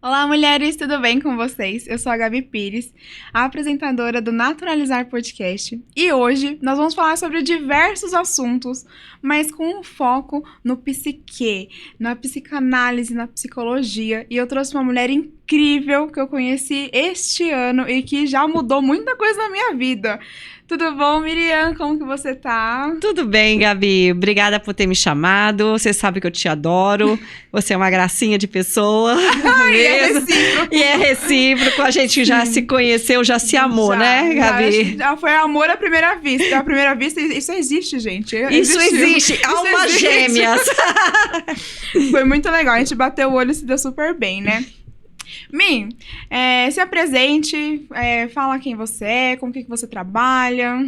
Olá, mulheres, tudo bem com vocês? Eu sou a Gabi Pires, a apresentadora do Naturalizar Podcast. E hoje nós vamos falar sobre diversos assuntos, mas com um foco no psique, na psicanálise, na psicologia. E eu trouxe uma mulher incrível que eu conheci este ano e que já mudou muita coisa na minha vida. Tudo bom, Miriam? Como que você tá? Tudo bem, Gabi. Obrigada por ter me chamado. Você sabe que eu te adoro. Você é uma gracinha de pessoa. E é recíproco. E é recíproco. A gente já se conheceu, já se amou, né, Gabi? Já foi amor à primeira vista. À primeira vista, isso existe, gente. Isso existe. Almas gêmeas. Foi muito legal. A gente bateu o olho e se deu super bem, né? Mi, se apresente, fala quem você é, com o que você trabalha.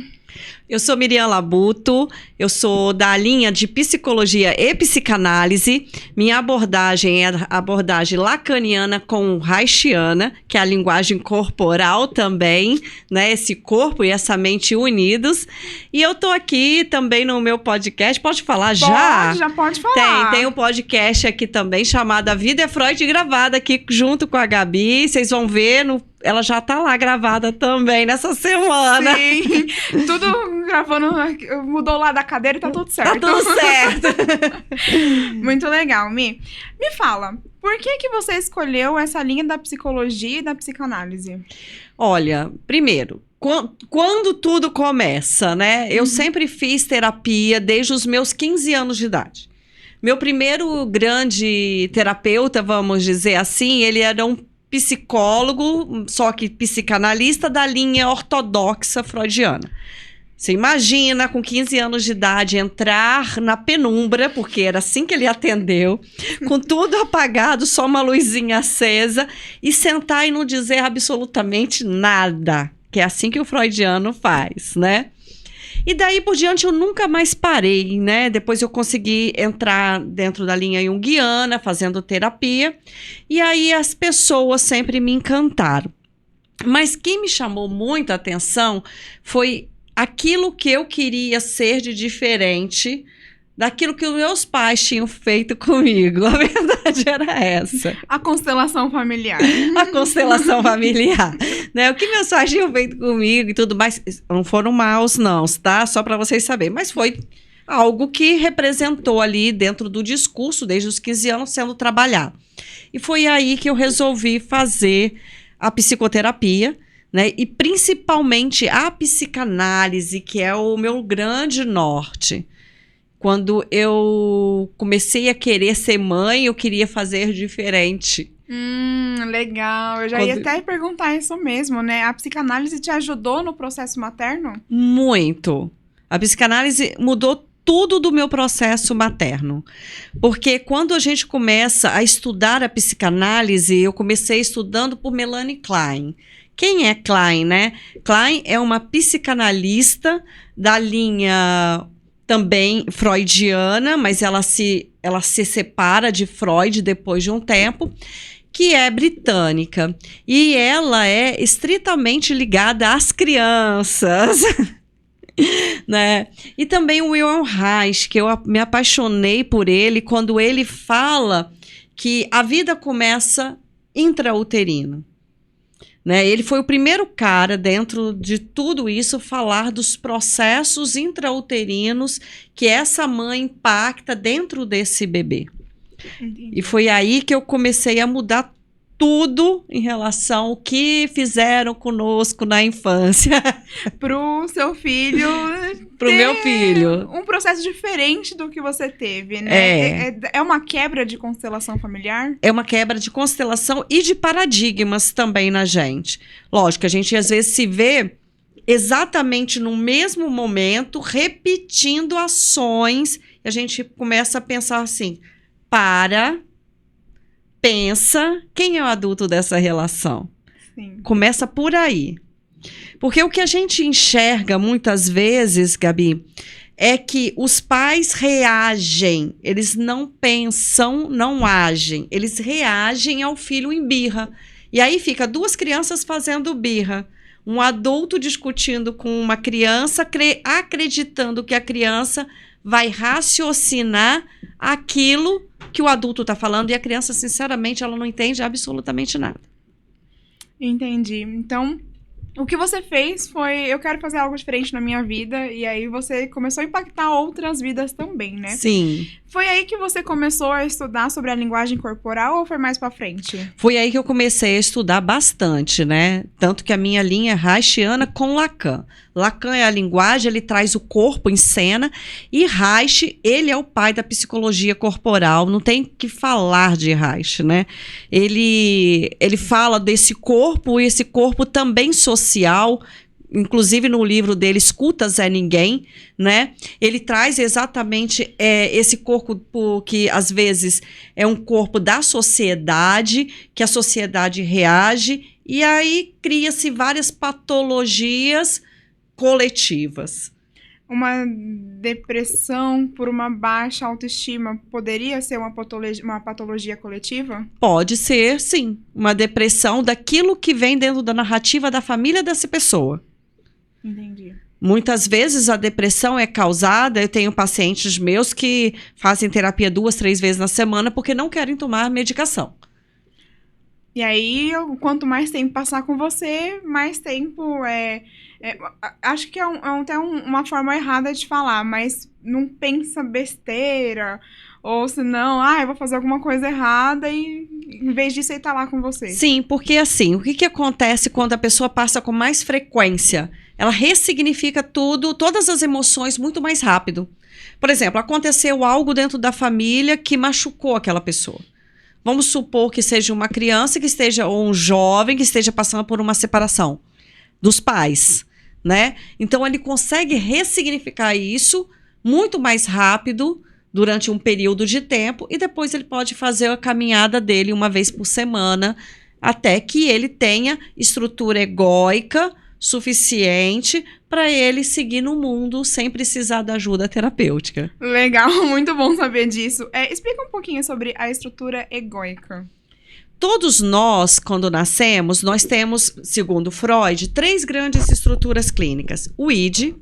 Eu sou Miriam Labuto, eu sou da linha de psicologia e psicanálise. Minha abordagem é a abordagem lacaniana com reichiana, que é a linguagem corporal também, né? Esse corpo e essa mente unidos. E eu tô aqui também no meu podcast. Pode falar já? Já pode falar. Tem um podcast aqui também chamado A Vida é Freud, gravada aqui junto com a Gabi. Vocês vão ver ela já tá lá gravada também nessa semana. Sim, tudo gravando, mudou lá da cadeira e tá tudo certo. Tá tudo certo. Muito legal, Mi. Me fala, por que você escolheu essa linha da psicologia e da psicanálise? Olha, primeiro, quando tudo começa, né? Eu sempre fiz terapia desde os meus 15 anos de idade. Meu primeiro grande terapeuta, vamos dizer assim, ele era um psicólogo, só que psicanalista da linha ortodoxa freudiana. Você imagina, com 15 anos de idade, entrar na penumbra, porque era assim que ele atendeu, com tudo apagado, só uma luzinha acesa, e sentar e não dizer absolutamente nada, que é assim que o freudiano faz, né? E daí por diante eu nunca mais parei, né? Depois eu consegui entrar dentro da linha junguiana, fazendo terapia. E aí as pessoas sempre me encantaram. Mas quem me chamou muito a atenção foi aquilo que eu queria ser de diferente daquilo que os meus pais tinham feito comigo. A verdade era essa. A constelação familiar. A constelação familiar. Né? O que meus pais tinham feito comigo e tudo mais. Não foram maus, não, tá? Só para vocês saberem. Mas foi algo que representou ali dentro do discurso, desde os 15 anos, sendo trabalhado. E foi aí que eu resolvi fazer a psicoterapia, né? E principalmente a psicanálise, que é o meu grande norte. Quando eu comecei a querer ser mãe, eu queria fazer diferente. Legal. Eu já ia até perguntar isso mesmo, né? A psicanálise te ajudou no processo materno? Muito. A psicanálise mudou tudo do meu processo materno. Porque quando a gente começa a estudar a psicanálise, eu comecei estudando por Melanie Klein. Quem é Klein, né? Klein é uma psicanalista da linha também freudiana, mas ela se separa de Freud depois de um tempo, que é britânica. E ela é estritamente ligada às crianças. Né? E também o Wilhelm Reich, que eu me apaixonei por ele quando ele fala que a vida começa intrauterino. né? Ele foi o primeiro cara, dentro de tudo isso, falar dos processos intrauterinos que essa mãe impacta dentro desse bebê. Entendi. E foi aí que eu comecei a mudar tudo em relação ao que fizeram conosco na infância. Pro seu filho Pro ter meu filho. um processo diferente do que você teve, né? É uma quebra de constelação familiar? É uma quebra de constelação e de paradigmas também na gente. Lógico, a gente às vezes se vê exatamente no mesmo momento, repetindo ações, e a gente começa a pensar assim, pensa, quem é o adulto dessa relação? Sim. Começa por aí. Porque o que a gente enxerga muitas vezes, Gabi, é que os pais reagem, eles não pensam, não agem, eles reagem ao filho em birra. E aí fica duas crianças fazendo birra, um adulto discutindo com uma criança, acreditando que a criança vai raciocinar aquilo que o adulto está falando, e a criança, sinceramente, ela não entende absolutamente nada. Entendi. Então, o que você fez foi, eu quero fazer algo diferente na minha vida, e aí você começou a impactar outras vidas também, né? Sim. Foi aí que você começou a estudar sobre a linguagem corporal ou foi mais pra frente? Foi aí que eu comecei a estudar bastante, né? Tanto que a minha linha é Reichiana com Lacan. Lacan é a linguagem, ele traz o corpo em cena, e Reich, ele é o pai da psicologia corporal, não tem que falar de Reich, né? Ele fala desse corpo, e esse corpo também social, inclusive no livro dele, Escuta Zé Ninguém, né? Ele traz exatamente esse corpo que, às vezes, é um corpo da sociedade, que a sociedade reage, e aí cria-se várias patologias coletivas. Uma depressão por uma baixa autoestima poderia ser uma patologia coletiva? Pode ser, sim, uma depressão daquilo que vem dentro da narrativa da família dessa pessoa. Entendi. Muitas vezes a depressão é causada, eu tenho pacientes meus que fazem terapia 2, 3 vezes na semana porque não querem tomar medicação. E aí, quanto mais tempo passar com você, mais tempo acho que até uma forma errada de falar, mas não pensa besteira, ou senão, eu vou fazer alguma coisa errada e em vez disso ele tá lá com você. Sim, porque assim, o que acontece quando a pessoa passa com mais frequência? Ela ressignifica todas as emoções muito mais rápido. Por exemplo, aconteceu algo dentro da família que machucou aquela pessoa. Vamos supor que seja uma criança que esteja, ou um jovem que esteja passando por uma separação dos pais, né? Então ele consegue ressignificar isso muito mais rápido durante um período de tempo, e depois ele pode fazer a caminhada dele uma vez por semana, até que ele tenha estrutura egóica suficiente para ele seguir no mundo sem precisar da ajuda terapêutica. Legal, muito bom saber disso. Explica um pouquinho sobre a estrutura egóica. Todos nós, quando nascemos, nós temos, segundo Freud, 3 grandes estruturas clínicas. O id,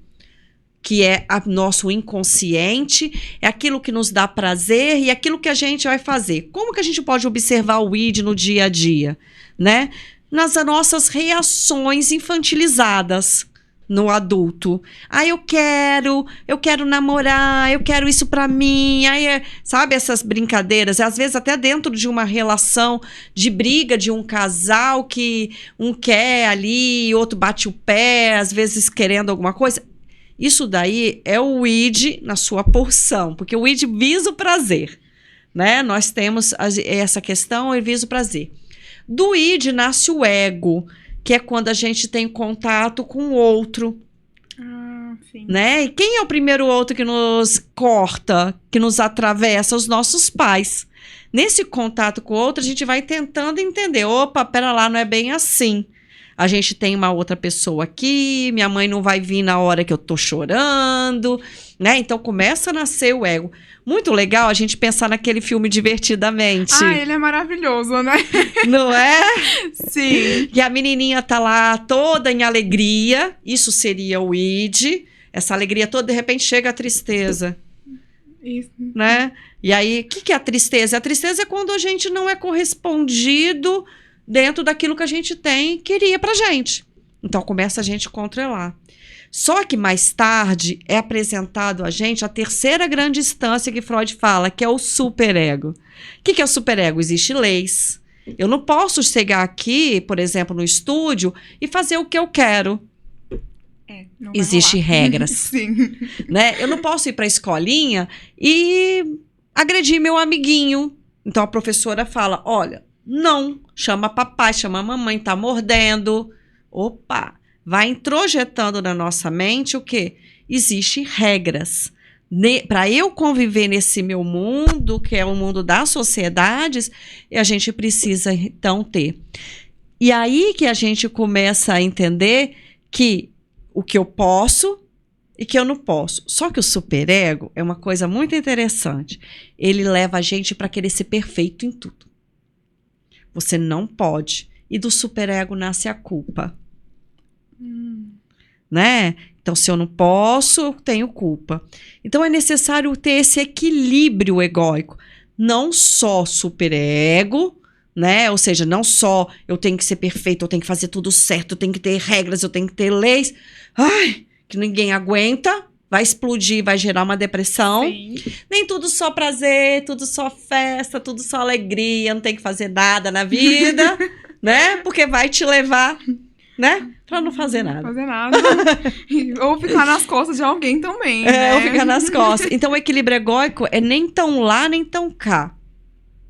que é nosso inconsciente, é aquilo que nos dá prazer e aquilo que a gente vai fazer. Como que a gente pode observar o id no dia a dia, né? Nas nossas reações infantilizadas no adulto. Eu quero namorar, eu quero isso pra mim. Sabe essas brincadeiras? Às vezes até dentro de uma relação de briga de um casal que um quer ali, outro bate o pé, às vezes querendo alguma coisa. Isso daí é o id na sua porção, porque o id visa o prazer, né? Nós temos essa questão, ele visa o prazer. Do id nasce o ego, que é quando a gente tem contato com o outro. Sim. Né? E quem é o primeiro outro que nos corta, que nos atravessa? Os nossos pais. Nesse contato com o outro, a gente vai tentando entender. Opa, pera lá, não é bem assim. A gente tem uma outra pessoa aqui, minha mãe não vai vir na hora que eu tô chorando, né? Então começa a nascer o ego. Muito legal a gente pensar naquele filme Divertidamente. Ele é maravilhoso, né? Não é? Sim. E a menininha tá lá toda em alegria, isso seria o id. Essa alegria toda, de repente chega a tristeza. Isso. Né? E aí, o que é a tristeza? A tristeza é quando a gente não é correspondido dentro daquilo que a gente tem queria pra gente. Então começa a gente controlar. Só que mais tarde é apresentado a gente a terceira grande instância que Freud fala, que é o superego. O que é o superego? Existem leis. Eu não posso chegar aqui, por exemplo, no estúdio e fazer o que eu quero. Existem regras. Sim. Né? Eu não posso ir para a escolinha e agredir meu amiguinho. Então a professora fala, olha, não, chama papai, chama mamãe, tá mordendo. Opa, vai introjetando na nossa mente o quê? Existem regras. Para eu conviver nesse meu mundo, que é o mundo das sociedades, a gente precisa, então, ter. E aí que a gente começa a entender que o que eu posso e que eu não posso. Só que o superego é uma coisa muito interessante. Ele leva a gente para querer ser perfeito em tudo. Você não pode. E do superego nasce a culpa. Né? Então, se eu não posso, eu tenho culpa. Então, é necessário ter esse equilíbrio egóico. Não só superego, né? Ou seja, não só eu tenho que ser perfeito, eu tenho que fazer tudo certo, eu tenho que ter regras, eu tenho que ter leis. Ai, que ninguém aguenta, vai explodir, vai gerar uma depressão. Sim. Nem tudo só prazer, tudo só festa, tudo só alegria, não tem que fazer nada na vida, né? Porque vai te levar, né? Pra não fazer nada. Não fazer nada. Ou ficar nas costas de alguém também, né? Ou ficar nas costas. Então, o equilíbrio egóico é nem tão lá, nem tão cá,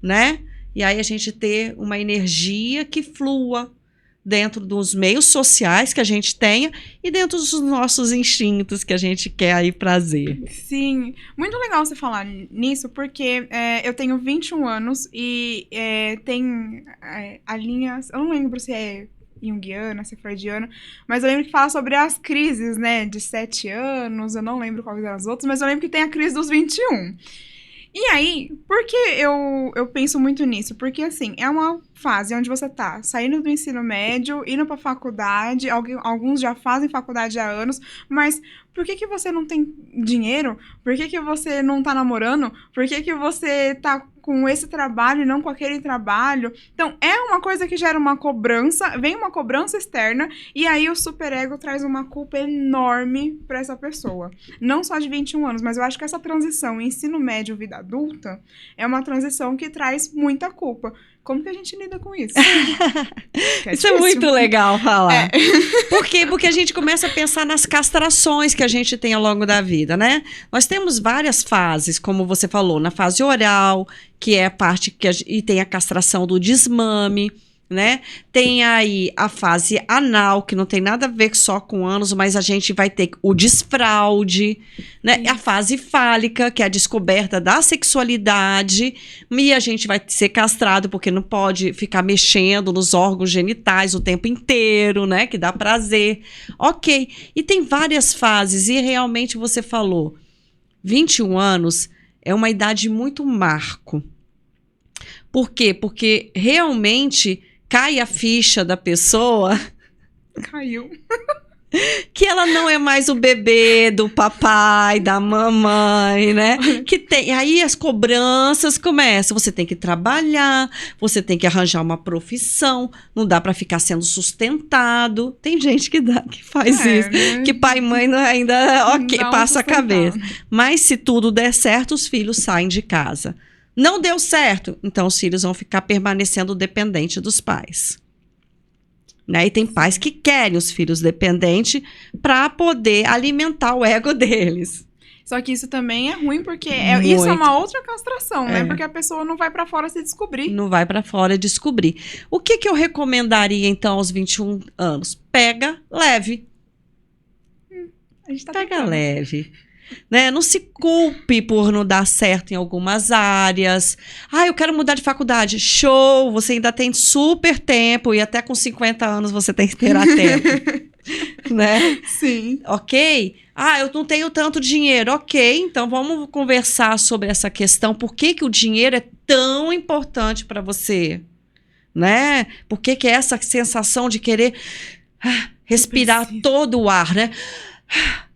né? E aí a gente ter uma energia que flua dentro dos meios sociais que a gente tenha e dentro dos nossos instintos que a gente quer aí prazer. Sim, muito legal você falar nisso, porque eu tenho 21 anos e tem a linha, eu não lembro se é junguiana, se é freudiana, mas eu lembro que fala sobre as crises, né, de 7 anos, eu não lembro quais eram as outras, mas eu lembro que tem a crise dos 21. E aí, por que eu penso muito nisso? Porque, assim, é uma fase onde você tá saindo do ensino médio, indo pra faculdade, alguns já fazem faculdade há anos, mas por que você não tem dinheiro? Por que você não tá namorando? Por que você tá com esse trabalho e não com aquele trabalho? Então, é uma coisa que gera uma cobrança, vem uma cobrança externa, e aí o superego traz uma culpa enorme pra essa pessoa. Não só de 21 anos, mas eu acho que essa transição ensino médio, vida adulta, é uma transição que traz muita culpa. Como que a gente lida com isso? Isso é muito legal falar. Por quê? Porque a gente começa a pensar nas castrações que a gente tem ao longo da vida, né? Nós temos várias fases, como você falou, na fase oral, que é a parte e tem a castração do desmame, né? Tem aí a fase anal, que não tem nada a ver só com ânus, mas a gente vai ter o desfraude, né? A fase fálica, que é a descoberta da sexualidade, e a gente vai ser castrado porque não pode ficar mexendo nos órgãos genitais o tempo inteiro, né? Que dá prazer. Ok. E tem várias fases, e realmente você falou, 21 anos é uma idade muito marco. Por quê? Porque realmente cai a ficha da pessoa. Caiu. Que ela não é mais o bebê do papai, da mamãe, né? Que tem, aí as cobranças começam. Você tem que trabalhar, você tem que arranjar uma profissão, não dá para ficar sendo sustentado. Tem gente que faz isso, né? que pai e mãe ainda passa a cabeça. Mas se tudo der certo, os filhos saem de casa. Não deu certo, então os filhos vão ficar permanecendo dependentes dos pais. Né? E tem pais que querem os filhos dependentes para poder alimentar o ego deles. Só que isso também é ruim, porque isso é uma outra castração, né? Porque a pessoa não vai para fora se descobrir. Não vai para fora descobrir. O que eu recomendaria, então, aos 21 anos? Pega leve. A gente tá Pega tentando. leve. Né? Não se culpe por não dar certo em algumas áreas. Eu quero mudar de faculdade. Show! Você ainda tem super tempo e até com 50 anos você tem que ter tempo. Né? Sim. Ok? Eu não tenho tanto dinheiro. Ok, então vamos conversar sobre essa questão. Por que o dinheiro é tão importante para você? Né? Por que é essa sensação de querer respirar todo o ar, né?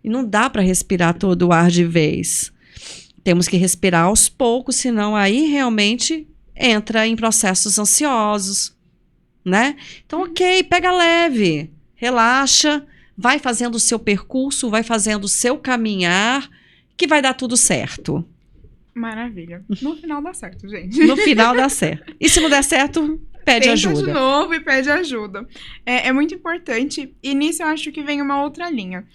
E não dá para respirar todo o ar de vez. Temos que respirar aos poucos, senão aí realmente entra em processos ansiosos, né? Então, ok, pega leve, relaxa, vai fazendo o seu percurso, vai fazendo o seu caminhar, que vai dar tudo certo. Maravilha. No final dá certo, gente. No final dá certo. E se não der certo, pede Tenta ajuda. de novo e pede ajuda. É muito importante, e nisso eu acho que vem uma outra linha.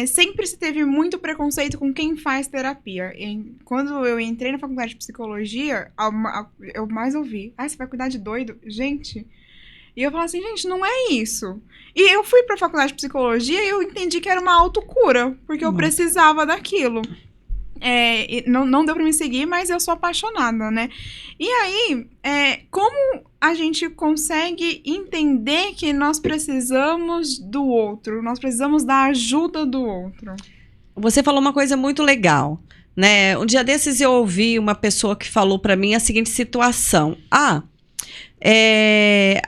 Sempre se teve muito preconceito com quem faz terapia. Quando eu entrei na faculdade de psicologia, eu mais ouvi: você vai cuidar de doido? Gente... E eu falava assim, gente, não é isso. E eu fui pra faculdade de psicologia e eu entendi que era uma autocura, porque eu precisava daquilo. Não deu pra me seguir, mas eu sou apaixonada, né? E aí, como a gente consegue entender que nós precisamos do outro, nós precisamos da ajuda do outro? Você falou uma coisa muito legal, né? Um dia desses eu ouvi uma pessoa que falou pra mim a seguinte situação: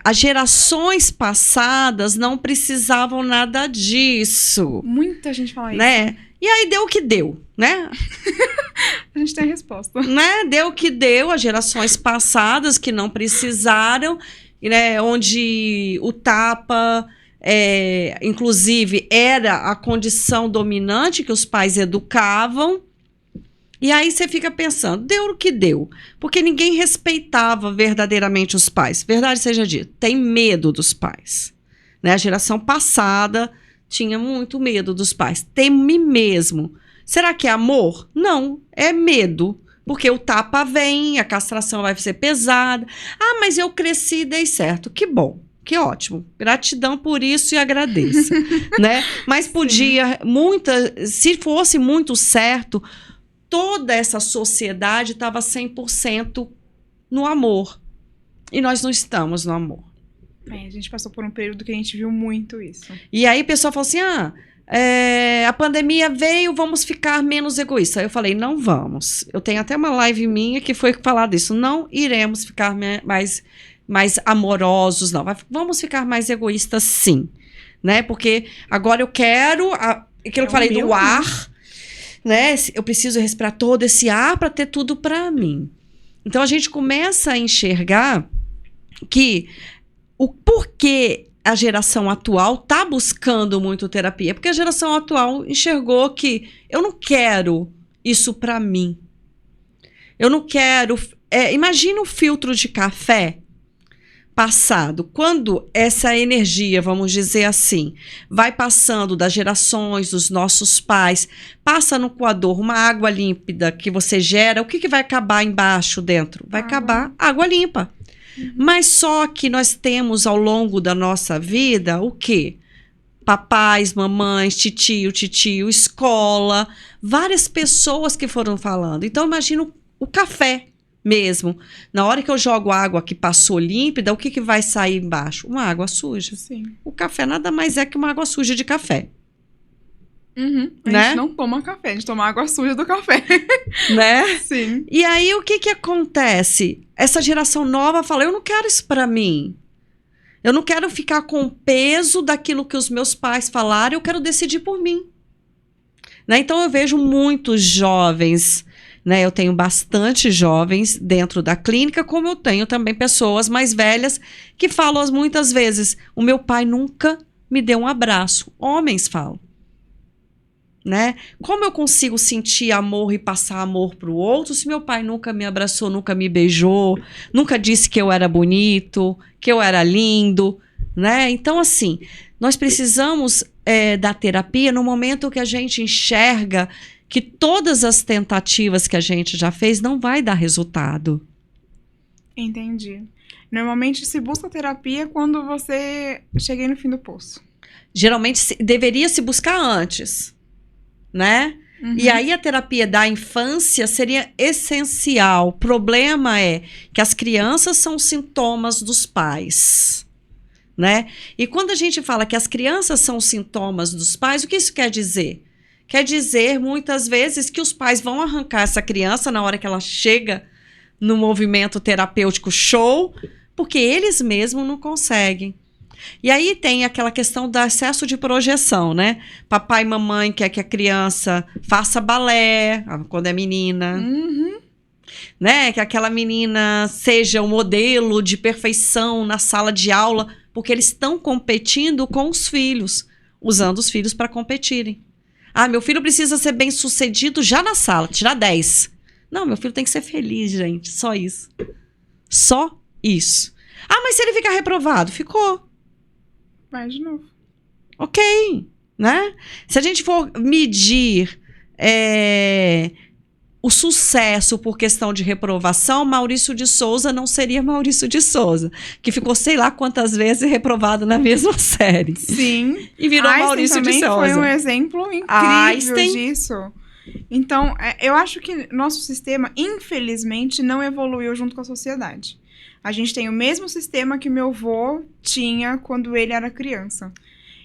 as gerações passadas não precisavam nada disso. Muita gente fala isso. Né? E aí deu o que deu, né? A gente tem a resposta. Né? Deu o que deu, as gerações passadas que não precisaram, né? Onde o tapa, inclusive, era a condição dominante que os pais educavam. E aí você fica pensando, deu o que deu, porque ninguém respeitava verdadeiramente os pais. Verdade seja dita, tem medo dos pais. Né? A geração passada tinha muito medo dos pais. Teme mesmo. Será que é amor? Não, é medo. Porque o tapa vem, a castração vai ser pesada. Mas eu cresci e dei certo. Que bom. Que ótimo. Gratidão por isso e agradeça. Né? Mas podia, se fosse muito certo, toda essa sociedade estava 100% no amor. E nós não estamos no amor. A gente passou por um período que a gente viu muito isso. E aí o pessoal falou assim, a pandemia veio, vamos ficar menos egoístas. Aí eu falei, não vamos. Eu tenho até uma live minha que foi falar disso. Não iremos ficar mais amorosos, não. Vamos ficar mais egoístas, sim. Né? Porque agora eu quero, aquilo que eu falei do ar... Né? Eu preciso respirar todo esse ar para ter tudo para mim. Então a gente começa a enxergar que o porquê a geração atual está buscando muito terapia, porque a geração atual enxergou que eu não quero isso para mim. Eu não quero. Imagina o filtro de café passado, quando essa energia, vamos dizer assim, vai passando das gerações dos nossos pais, passa no coador uma água límpida que você gera, o que vai acabar embaixo dentro? Vai acabar água limpa. Mas só que nós temos ao longo da nossa vida o quê? Papais, mamães, titio, escola, várias pessoas que foram falando. Então imagina o café. Mesmo. Na hora que eu jogo água que passou límpida, o que vai sair embaixo? Uma água suja. Sim. O café nada mais é que uma água suja de café. A gente não toma café, a gente toma água suja do café. Né? Sim. E aí o que acontece? Essa geração nova fala, eu não quero isso pra mim. Eu não quero ficar com o peso daquilo que os meus pais falaram, eu quero decidir por mim. Né? Então eu vejo muitos jovens... Né, eu tenho bastante jovens dentro da clínica, como eu tenho também pessoas mais velhas que falam muitas vezes, o meu pai nunca me deu um abraço. Homens falam. Né? Como eu consigo sentir amor e passar amor para o outro se meu pai nunca me abraçou, nunca me beijou, nunca disse que eu era bonito, que eu era lindo? Né? Então, assim, nós precisamos da terapia no momento que a gente enxerga que todas as tentativas que a gente já fez não vai dar resultado. Entendi. Normalmente se busca terapia quando você chega no fim do poço. Geralmente deveria se buscar antes, né? E aí a terapia da infância seria essencial. O problema é que as crianças são sintomas dos pais, né? E quando a gente fala que as crianças são sintomas dos pais, o que isso quer dizer? Quer dizer, muitas vezes, que os pais vão arrancar essa criança na hora que ela chega no movimento terapêutico show, porque eles mesmos não conseguem. E aí tem aquela questão do excesso de projeção, né? Papai e mamãe quer que a criança faça balé, quando é menina. né? Que aquela menina seja o modelo de perfeição na sala de aula, porque eles estão competindo com os filhos, usando os filhos para competirem. Ah, meu filho precisa ser bem-sucedido já na sala, tirar 10. Não, meu filho tem que ser feliz, gente, só isso. Só isso. Ah, mas se ele ficar reprovado? Ficou. Vai de novo. Ok, né? Se a gente for medir o sucesso por questão de reprovação, Maurício de Souza não seria Maurício de Souza, que ficou sei lá quantas vezes reprovado na mesma série. Sim. E virou Einstein Maurício de também Souza. Foi um exemplo incrível Einstein disso. Então, eu acho que nosso sistema, infelizmente, não evoluiu junto com a sociedade. A gente tem o mesmo sistema que meu avô tinha quando ele era criança.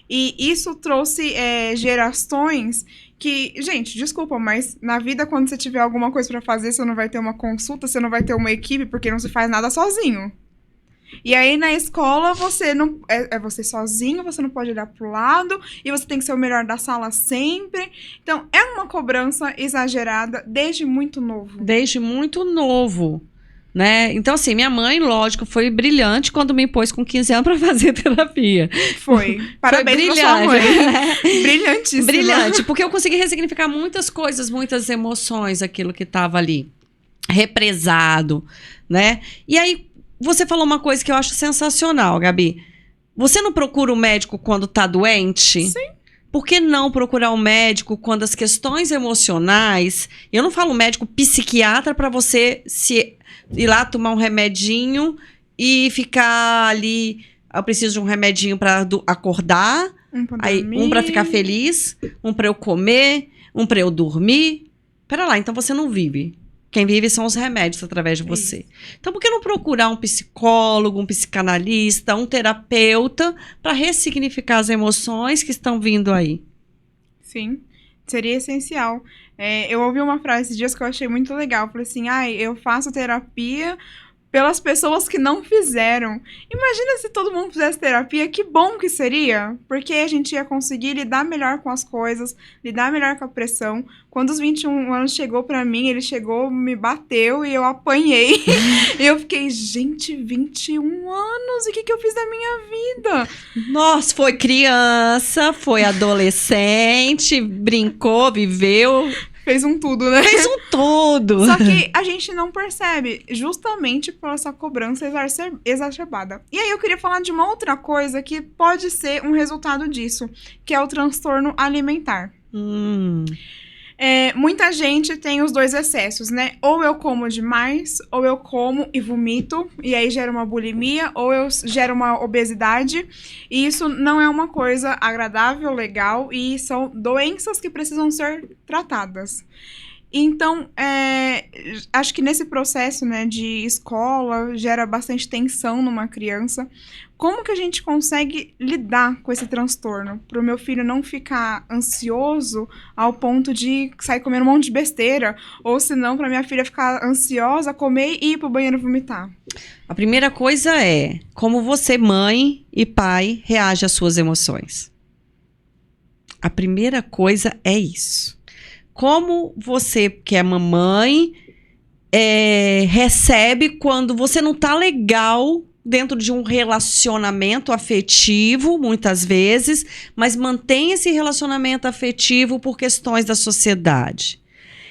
E isso trouxe gerações que, gente, desculpa, mas na vida, quando você tiver alguma coisa pra fazer, você não vai ter uma consulta, você não vai ter uma equipe, porque não se faz nada sozinho. E aí, na escola, você não é você sozinho, você não pode olhar pro lado, e você tem que ser o melhor da sala sempre. Então, é uma cobrança exagerada desde muito novo. Desde muito novo. Né? Então, assim, minha mãe, lógico, foi brilhante quando me pôs com 15 anos para fazer terapia. Foi. Parabéns pra sua mãe. Brilhantíssima. Brilhante, porque eu consegui ressignificar muitas coisas, muitas emoções, aquilo que estava ali represado, né? E aí, você falou uma coisa que eu acho sensacional, Gabi. Você não procura o médico quando tá doente? Sim. Por que não procurar um médico quando as questões emocionais... Eu não falo médico psiquiatra para você ir lá tomar um remedinho e ficar ali... Eu preciso de um remedinho para acordar, um para ficar feliz, um para eu comer, um para eu dormir. Pera lá, então você não vive. Quem vive são os remédios através de você. Isso. Então, por que não procurar um psicólogo, um psicanalista, um terapeuta para ressignificar as emoções que estão vindo aí? Sim, seria essencial. Eu ouvi uma frase esses dias que eu achei muito legal. Eu falei assim, eu faço terapia pelas pessoas que não fizeram. Imagina se todo mundo fizesse terapia, que bom que seria. Porque a gente ia conseguir lidar melhor com as coisas, lidar melhor com a pressão. Quando os 21 anos chegou pra mim, ele chegou, me bateu e eu apanhei. E eu fiquei, gente, 21 anos, e o que eu fiz da minha vida? Nossa, foi criança, foi adolescente, brincou, viveu... Fez um tudo, né? Fez um tudo. Só que a gente não percebe, justamente por essa cobrança exacerbada. E aí eu queria falar de uma outra coisa que pode ser um resultado disso, que é o transtorno alimentar. Muita gente tem os dois excessos, né? Ou eu como demais, ou eu como e vomito, e aí gera uma bulimia, ou eu gero uma obesidade, e isso não é uma coisa agradável, legal, e são doenças que precisam ser tratadas. Então, acho que nesse processo, né, de escola, gera bastante tensão numa criança. Como que a gente consegue lidar com esse transtorno? Para o meu filho não ficar ansioso ao ponto de sair comendo um monte de besteira, ou se não, para minha filha ficar ansiosa, comer e ir pro banheiro vomitar. A primeira coisa é como você, mãe e pai, reage às suas emoções. A primeira coisa é isso. Como você, que é mamãe, recebe quando você não tá legal dentro de um relacionamento afetivo, muitas vezes, mas mantém esse relacionamento afetivo por questões da sociedade.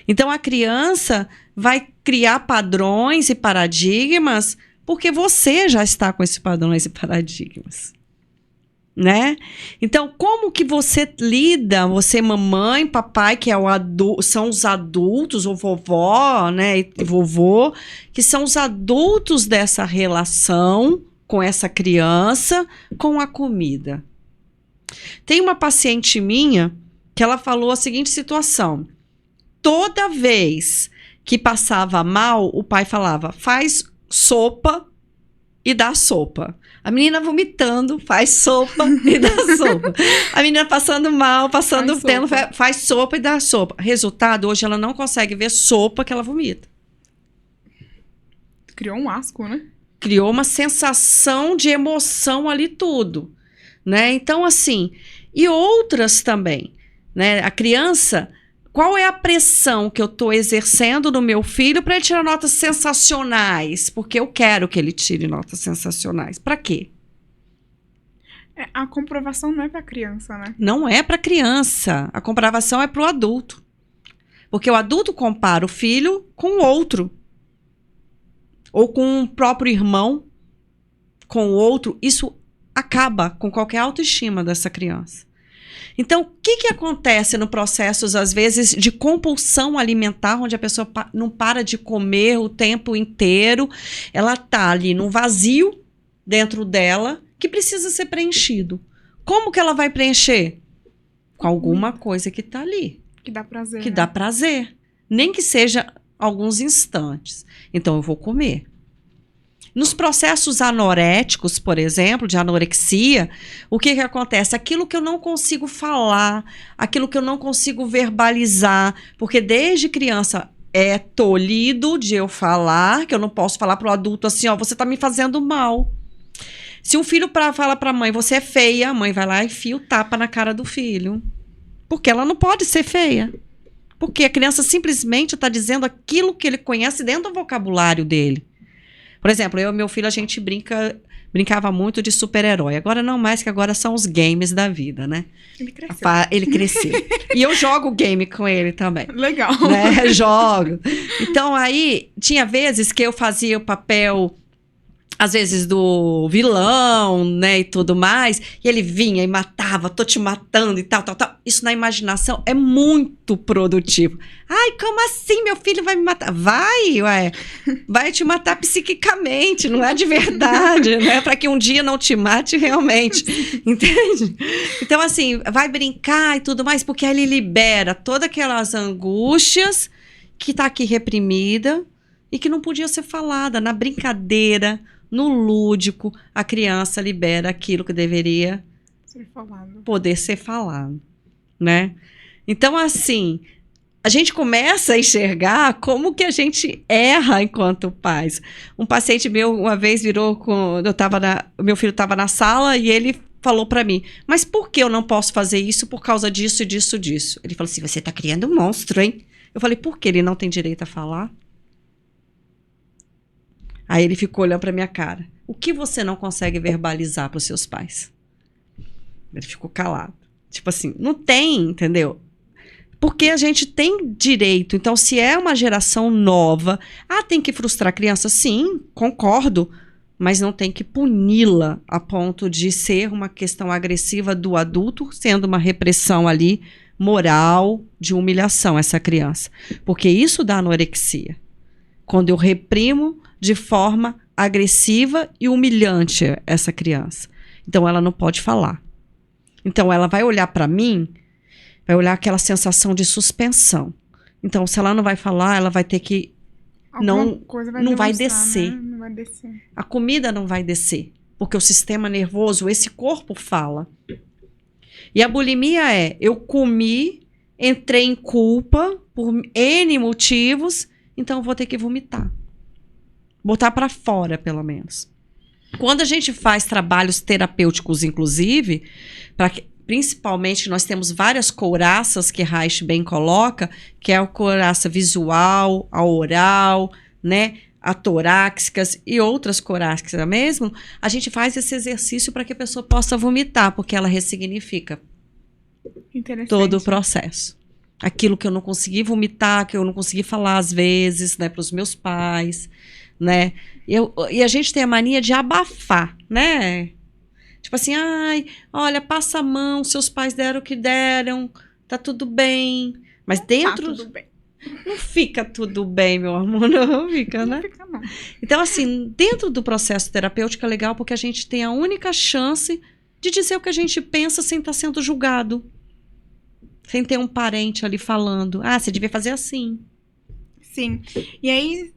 Então, a criança vai criar padrões e paradigmas porque você já está com esses padrões e paradigmas. Né? Então, como que você lida, você mamãe, papai, que são os adultos, ou vovó, né, e vovô, que são os adultos dessa relação com essa criança, com a comida. Tem uma paciente minha que ela falou a seguinte situação: toda vez que passava mal, o pai falava, faz sopa e dá sopa. A menina vomitando, faz sopa e dá sopa. A menina passando mal, faz sopa e dá sopa. Resultado, hoje ela não consegue ver sopa que ela vomita. Criou um asco, né? Criou uma sensação de emoção ali tudo, né? Então, assim, e outras também, né? A criança, qual é a pressão que eu estou exercendo no meu filho para ele tirar notas sensacionais? Porque eu quero que ele tire notas sensacionais. Para quê? A comprovação não é para criança, né? Não é para criança. A comprovação é para o adulto. Porque o adulto compara o filho com o outro. Ou com o próprio irmão, com o outro. Isso acaba com qualquer autoestima dessa criança. Então, o que acontece no processo, às vezes, de compulsão alimentar, onde a pessoa não para de comer o tempo inteiro, ela está ali num vazio dentro dela que precisa ser preenchido. Como que ela vai preencher? Com alguma coisa que está ali. Que dá prazer. Que né? dá prazer. Nem que seja alguns instantes. Então, eu vou comer. Nos processos anoréticos, por exemplo, de anorexia, o que acontece? Aquilo que eu não consigo falar, aquilo que eu não consigo verbalizar, porque desde criança é tolhido de eu falar, que eu não posso falar para o adulto assim, ó, você está me fazendo mal. Se um filho fala para a mãe, você é feia, a mãe vai lá e enfia o tapa na cara do filho. Porque ela não pode ser feia. Porque a criança simplesmente está dizendo aquilo que ele conhece dentro do vocabulário dele. Por exemplo, eu e meu filho, a gente brincava muito de super-herói. Agora não mais, que agora são os games da vida, né? Ele cresceu. Ele cresceu. E eu jogo game com ele também. Legal. Né? Jogo. Então, aí, tinha vezes que eu fazia o papel, às vezes, do vilão, né, e tudo mais, e ele vinha e matava, tô te matando e tal. Isso na imaginação é muito produtivo. Ai, como assim meu filho vai me matar? Vai te matar psiquicamente, não é de verdade, né? Para que um dia não te mate realmente, entende? Então, assim, vai brincar e tudo mais, porque aí ele libera todas aquelas angústias que tá aqui reprimida e que não podia ser falada na brincadeira. No lúdico, a criança libera aquilo que deveria poder ser falado, né? Então, assim, a gente começa a enxergar como que a gente erra enquanto pais. Um paciente meu, uma vez, virou, meu filho estava na sala e ele falou para mim, mas por que eu não posso fazer isso por causa disso, disso, disso? Ele falou assim, você está criando um monstro, hein? Eu falei, por que ele não tem direito a falar? Aí ele ficou olhando para minha cara. O que você não consegue verbalizar para os seus pais? Ele ficou calado. Tipo assim, não tem, entendeu? Porque a gente tem direito. Então, se é uma geração nova, tem que frustrar a criança? Sim, concordo. Mas não tem que puni-la a ponto de ser uma questão agressiva do adulto, sendo uma repressão ali moral de humilhação essa criança. Porque isso dá anorexia. Quando eu reprimo de forma agressiva e humilhante essa criança. Então, ela não pode falar. Então, ela vai olhar para mim, vai olhar aquela sensação de suspensão. Então, se ela não vai falar, ela vai ter que... Não vai descer. Né? Não vai descer. A comida não vai descer. Porque o sistema nervoso, esse corpo fala. E a bulimia eu comi, entrei em culpa por N motivos, então eu vou ter que vomitar. Botar para fora, pelo menos. Quando a gente faz trabalhos terapêuticos, inclusive, principalmente nós temos várias couraças que Reich bem coloca, que é a couraça visual, a oral, né, a torácicas e outras corácicas mesmo, a gente faz esse exercício para que a pessoa possa vomitar, porque ela ressignifica todo o processo. Aquilo que eu não consegui vomitar, que eu não consegui falar às vezes, né, para os meus pais, né? E a gente tem a mania de abafar, né? Tipo assim, olha, passa a mão, seus pais deram o que deram, tá tudo bem. Mas dentro... Tá tudo bem. Não fica tudo bem, meu amor, não fica, né? Não fica, não. Então, assim, dentro do processo terapêutico é legal porque a gente tem a única chance de dizer o que a gente pensa sem estar sendo julgado. Sem ter um parente ali falando, você devia fazer assim. Sim. E aí,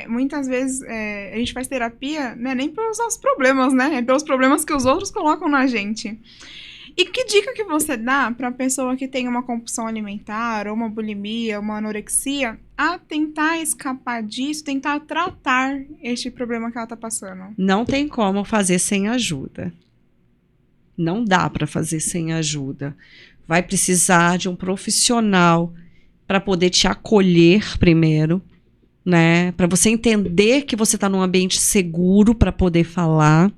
muitas vezes, a gente faz terapia, né, nem pelos nossos problemas, né? É pelos problemas que os outros colocam na gente. E que dica que você dá para a pessoa que tem uma compulsão alimentar, ou uma bulimia, uma anorexia, a tentar escapar disso, tentar tratar este problema que ela está passando? Não tem como fazer sem ajuda. Não dá para fazer sem ajuda. Vai precisar de um profissional para poder te acolher primeiro, né? Para você entender que você está num ambiente seguro para poder falar,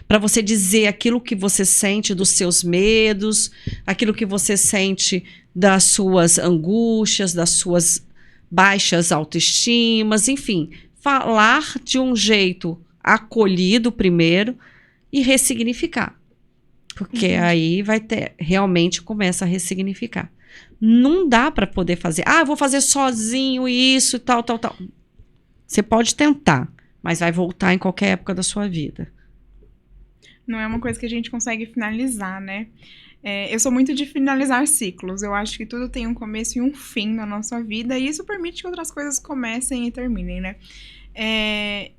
para você dizer aquilo que você sente dos seus medos, aquilo que você sente das suas angústias, das suas baixas autoestimas, enfim, falar de um jeito acolhido primeiro e ressignificar. Porque aí vai ter, realmente começa a ressignificar. Não dá para poder fazer, eu vou fazer sozinho isso e tal. Você pode tentar, mas vai voltar em qualquer época da sua vida. Não é uma coisa que a gente consegue finalizar, né? Eu sou muito de finalizar ciclos. Eu acho que tudo tem um começo e um fim na nossa vida, e isso permite que outras coisas comecem e terminem, né?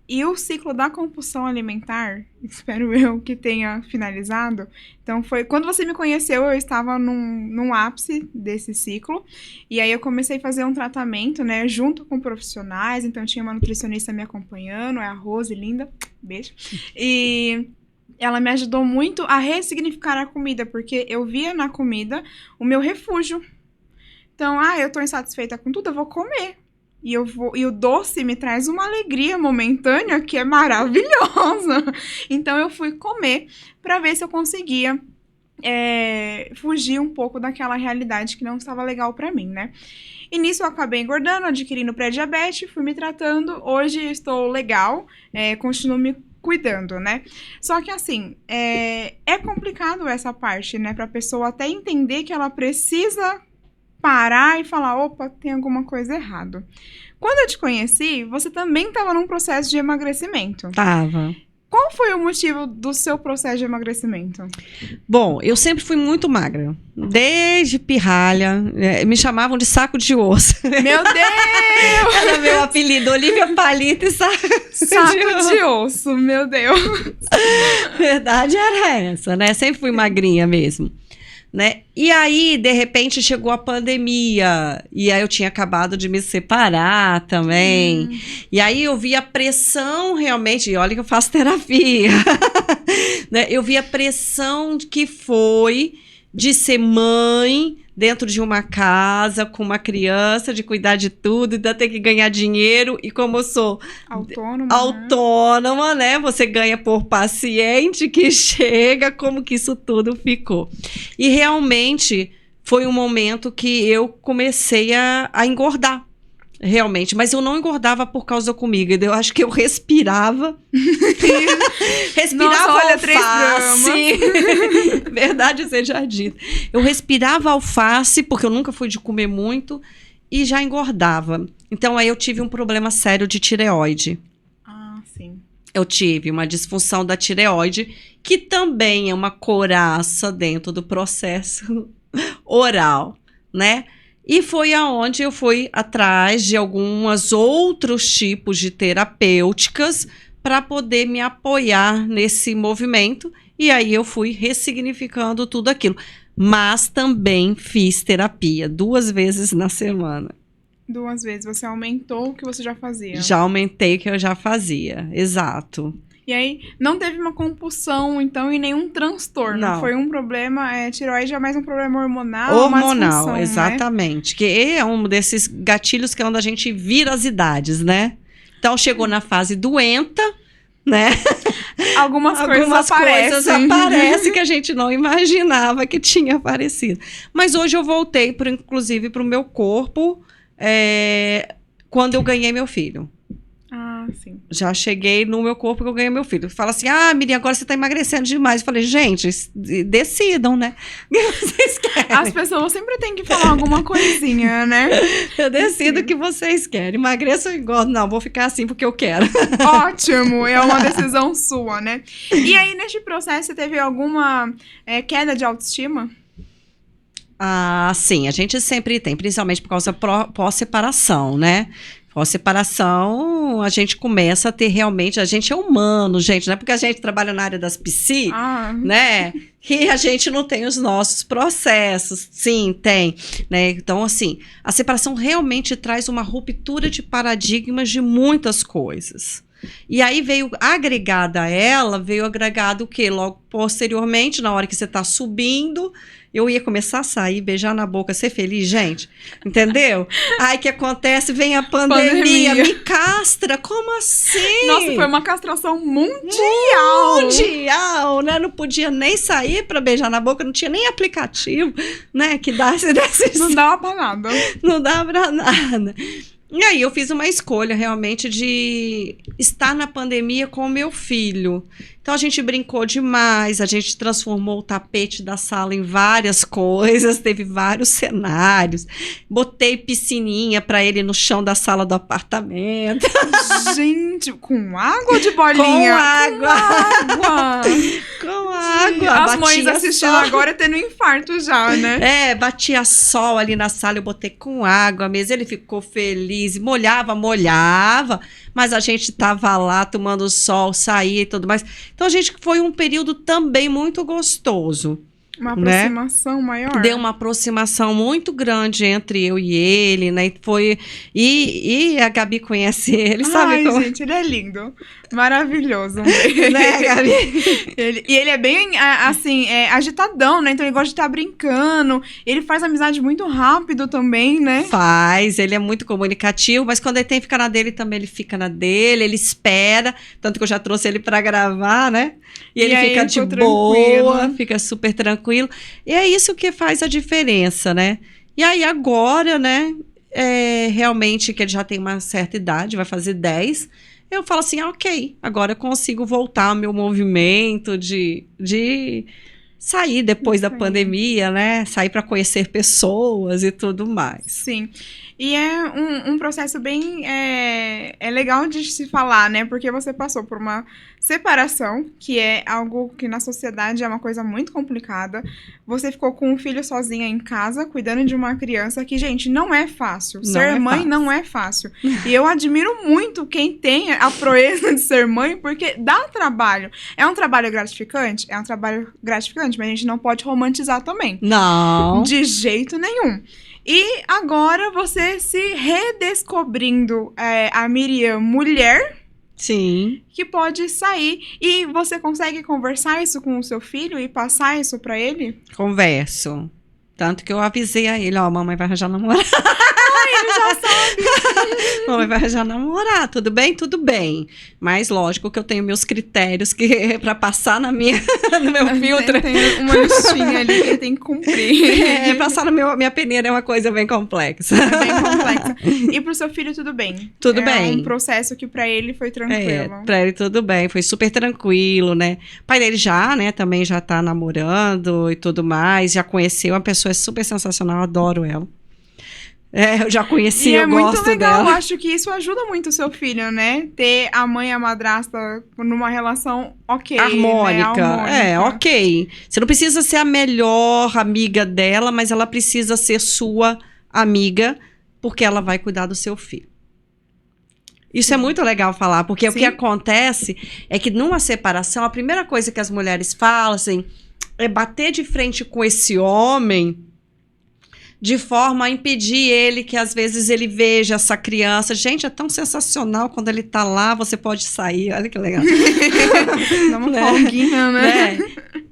E o ciclo da compulsão alimentar, espero eu que tenha finalizado. Então, foi quando você me conheceu, eu estava num ápice desse ciclo. E aí eu comecei a fazer um tratamento, né, junto com profissionais. Então, tinha uma nutricionista me acompanhando, é a Rose, linda, beijo. E ela me ajudou muito a ressignificar a comida, porque eu via na comida o meu refúgio. Então, eu tô insatisfeita com tudo, eu vou comer. E o doce me traz uma alegria momentânea que é maravilhosa. Então, eu fui comer para ver se eu conseguia fugir um pouco daquela realidade que não estava legal para mim, né? E nisso eu acabei engordando, adquirindo pré-diabetes, fui me tratando. Hoje estou legal, continuo me cuidando, né? Só que assim, é complicado essa parte, né? Pra pessoa até entender que ela precisa parar e falar, opa, tem alguma coisa errada. Quando eu te conheci, você também estava num processo de emagrecimento. Tava. Qual foi o motivo do seu processo de emagrecimento? Bom, eu sempre fui muito magra. Desde pirralha. Me chamavam de saco de osso. Meu Deus! Era meu apelido, Olivia Palito e saco de osso, meu Deus. Verdade era essa, né? Sempre fui magrinha mesmo. Né? E aí, de repente, chegou a pandemia. E aí eu tinha acabado de me separar também. E aí eu vi a pressão realmente. E olha que eu faço terapia. Né? Eu vi a pressão que foi de ser mãe dentro de uma casa com uma criança, de cuidar de tudo, ainda ter que ganhar dinheiro. E como eu sou autônoma, né? Você ganha por paciente que chega, como que isso tudo ficou. E realmente foi um momento que eu comecei a engordar. Realmente, mas eu não engordava por causa da comida. Eu acho que eu respirava. Respirava. Nossa, olha, 3 gramas. Verdade seja dita. Eu respirava alface, porque eu nunca fui de comer muito, e já engordava. Então, aí eu tive um problema sério de tireoide. Sim. Eu tive uma disfunção da tireoide, que também é uma couraça dentro do processo oral, né? E foi aonde eu fui atrás de alguns outros tipos de terapêuticas para poder me apoiar nesse movimento. E aí eu fui ressignificando tudo aquilo. Mas também fiz terapia 2 vezes na semana. 2 vezes. Você aumentou o que você já fazia? Já aumentei o que eu já fazia, exato. E aí, não teve uma compulsão, então, e nenhum transtorno. Não. Foi um problema, tireoide é mais um problema hormonal. Hormonal, uma disfunção, exatamente. Né? Que é um desses gatilhos que é onde a gente vira as idades, né? Então, chegou na fase doenta, né? Algumas coisas aparecem que a gente não imaginava que tinha aparecido. Mas hoje eu voltei, inclusive, para o meu corpo, quando eu ganhei meu filho. Sim. Já cheguei no meu corpo que eu ganhei meu filho. Fala assim, Miriam, agora você tá emagrecendo demais. Eu falei, gente, decidam, né? O que vocês querem? As pessoas sempre têm que falar alguma coisinha, né? Eu decido o que vocês querem. Emagreça ou engordo? Não, vou ficar assim porque eu quero. Ótimo, é uma decisão sua, né? E aí, neste processo, você teve alguma queda de autoestima? Sim, a gente sempre tem, principalmente por causa pós-separação, né? Pós-separação, a gente começa a ter realmente... A gente é humano, gente, não é porque a gente trabalha na área das psi, né? Que a gente não tem os nossos processos. Sim, tem. Né? Então, assim, a separação realmente traz uma ruptura de paradigmas de muitas coisas. E aí veio agregado o quê? Logo posteriormente, na hora que você está subindo, Eu ia começar a sair, beijar na boca, ser feliz, gente. Entendeu? Aí o que acontece? Vem a pandemia, me castra. Como assim? Nossa, foi uma castração mundial. Mundial, né? Não podia nem sair para beijar na boca, não tinha nem aplicativo, né? Que desse Não dava pra nada. Não dava pra nada. E aí eu fiz uma escolha realmente de estar na pandemia com o meu filho. Então a gente brincou demais, a gente transformou o tapete da sala em várias coisas, teve vários cenários. Botei piscininha para ele no chão da sala do apartamento. Gente, com água ou de bolinha? Com água. Com água. Com água. As mães assistindo agora tendo um infarto já, né? Batia sol ali na sala, eu botei com água mesmo, ele ficou feliz, molhava, mas a gente tava lá tomando sol, saía e tudo mais. Então, a gente foi um período também muito gostoso. Uma aproximação maior. Deu uma aproximação muito grande entre eu e ele, né? E a Gabi conhece ele, sabe? Ai, como... gente, ele é lindo. Maravilhoso. Né, Gabi? Ele é bem, assim, agitadão, né? Então ele gosta de estar brincando. Ele faz amizade muito rápido também, né? Faz, ele é muito comunicativo, mas quando ele tem que ficar na dele também, ele fica na dele, ele espera. Tanto que eu já trouxe ele pra gravar, né? E ele fica de boa, fica super tranquilo. E é isso que faz a diferença, né? E aí agora, né? Realmente que ele já tem uma certa idade, vai fazer 10. Eu falo assim, ok, agora eu consigo voltar ao meu movimento de sair depois da pandemia, né? Sair para conhecer pessoas e tudo mais. Sim. E é um processo bem legal de se falar, né? Porque você passou por uma separação, que é algo que na sociedade é uma coisa muito complicada. Você ficou com um filho sozinha em casa, cuidando de uma criança que, gente, não é fácil. Ser mãe não é fácil. E eu admiro muito quem tem a proeza de ser mãe, porque dá trabalho. É um trabalho gratificante? É um trabalho gratificante, mas a gente não pode romantizar também. Não. De jeito nenhum. E agora você se redescobrindo a Miriam mulher. Sim. Que pode sair. E você consegue conversar isso com o seu filho e passar isso pra ele? Converso. Tanto que eu avisei a ele, ó, mamãe vai arranjar namorado. Ele já sabe. Mamãe vai arranjar namorado, tudo bem? Tudo bem. Mas lógico que eu tenho meus critérios que pra passar no meu filtro. Tem uma listinha ali que tem que cumprir. Passar na minha peneira é uma coisa bem complexa. É bem complexa. E pro seu filho tudo bem? Tudo bem. É um processo que pra ele foi tranquilo. Pra ele tudo bem, foi super tranquilo, né? O pai dele já, né, também já tá namorando e tudo mais, já conheceu, uma pessoa super sensacional, eu adoro ela. Eu já conheci, eu gosto dela. E é muito legal, eu acho que isso ajuda muito o seu filho, né? Ter a mãe e a madrasta numa relação ok, harmônica. Né? Harmônica. Ok. Você não precisa ser a melhor amiga dela, mas ela precisa ser sua amiga, porque ela vai cuidar do seu filho. Isso é muito legal falar, porque o que acontece é que numa separação, a primeira coisa que as mulheres falam, assim, é bater de frente com esse homem de forma a impedir ele que às vezes ele veja essa criança. Gente, é tão sensacional quando ele tá lá, você pode sair, olha que legal. Dá uma folguinha, né?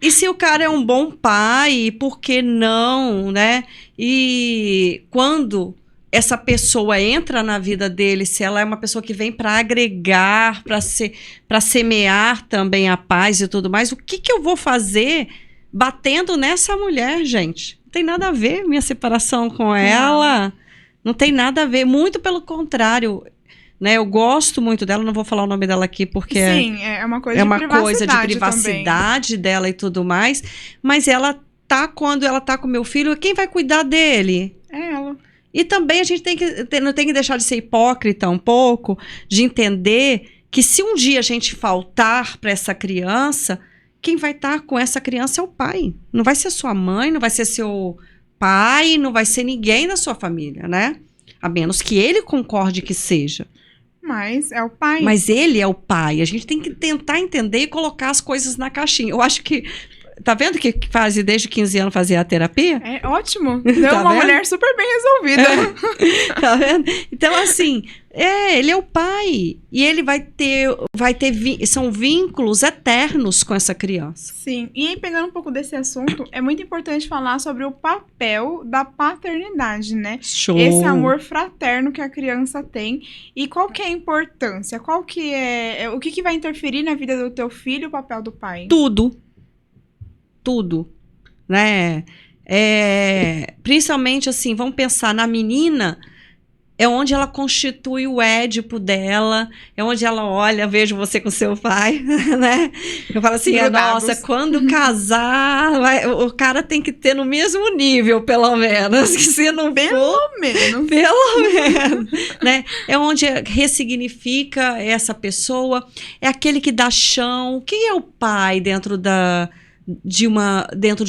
E se o cara é um bom pai, por que não, né? E quando essa pessoa entra na vida dele, se ela é uma pessoa que vem para agregar, para semear também a paz e tudo mais, o que eu vou fazer batendo nessa mulher, gente? Não tem nada a ver minha separação com ela. Não tem nada a ver. Muito pelo contrário. Né? Eu gosto muito dela. Não vou falar o nome dela aqui porque é uma coisa de privacidade dela e tudo mais. Mas ela tá, quando ela tá com meu filho, quem vai cuidar dele? É ela. E também a gente não tem que deixar de ser hipócrita um pouco, de entender que se um dia a gente faltar para essa criança, quem vai estar com essa criança é o pai. Não vai ser sua mãe, não vai ser seu pai, não vai ser ninguém da sua família, né? A menos que ele concorde que seja. Mas é o pai. Mas ele é o pai. A gente tem que tentar entender e colocar as coisas na caixinha. Eu acho que Tá vendo que faz desde 15 anos fazia a terapia? É ótimo. Deu Tá uma vendo? mulher super bem resolvida. Tá vendo? Então, assim, ele é o pai. E ele são vínculos eternos com essa criança. Sim, e aí pegando um pouco desse assunto, é muito importante falar sobre o papel da paternidade, né? Show. Esse amor fraterno que a criança tem e qual que é a importância, qual que o que vai interferir na vida do teu filho, o papel do pai? Tudo, né? Principalmente assim, vamos pensar na menina, é onde ela constitui o édipo dela, é onde ela olha, vejo você com seu pai, né? Eu falo assim, Grudados. nossa, quando casar, o cara tem que ter no mesmo nível, pelo menos, que se não for... Pelo menos. Pelo menos, né? É onde ressignifica essa pessoa, é aquele que dá chão. Quem é o pai dentro de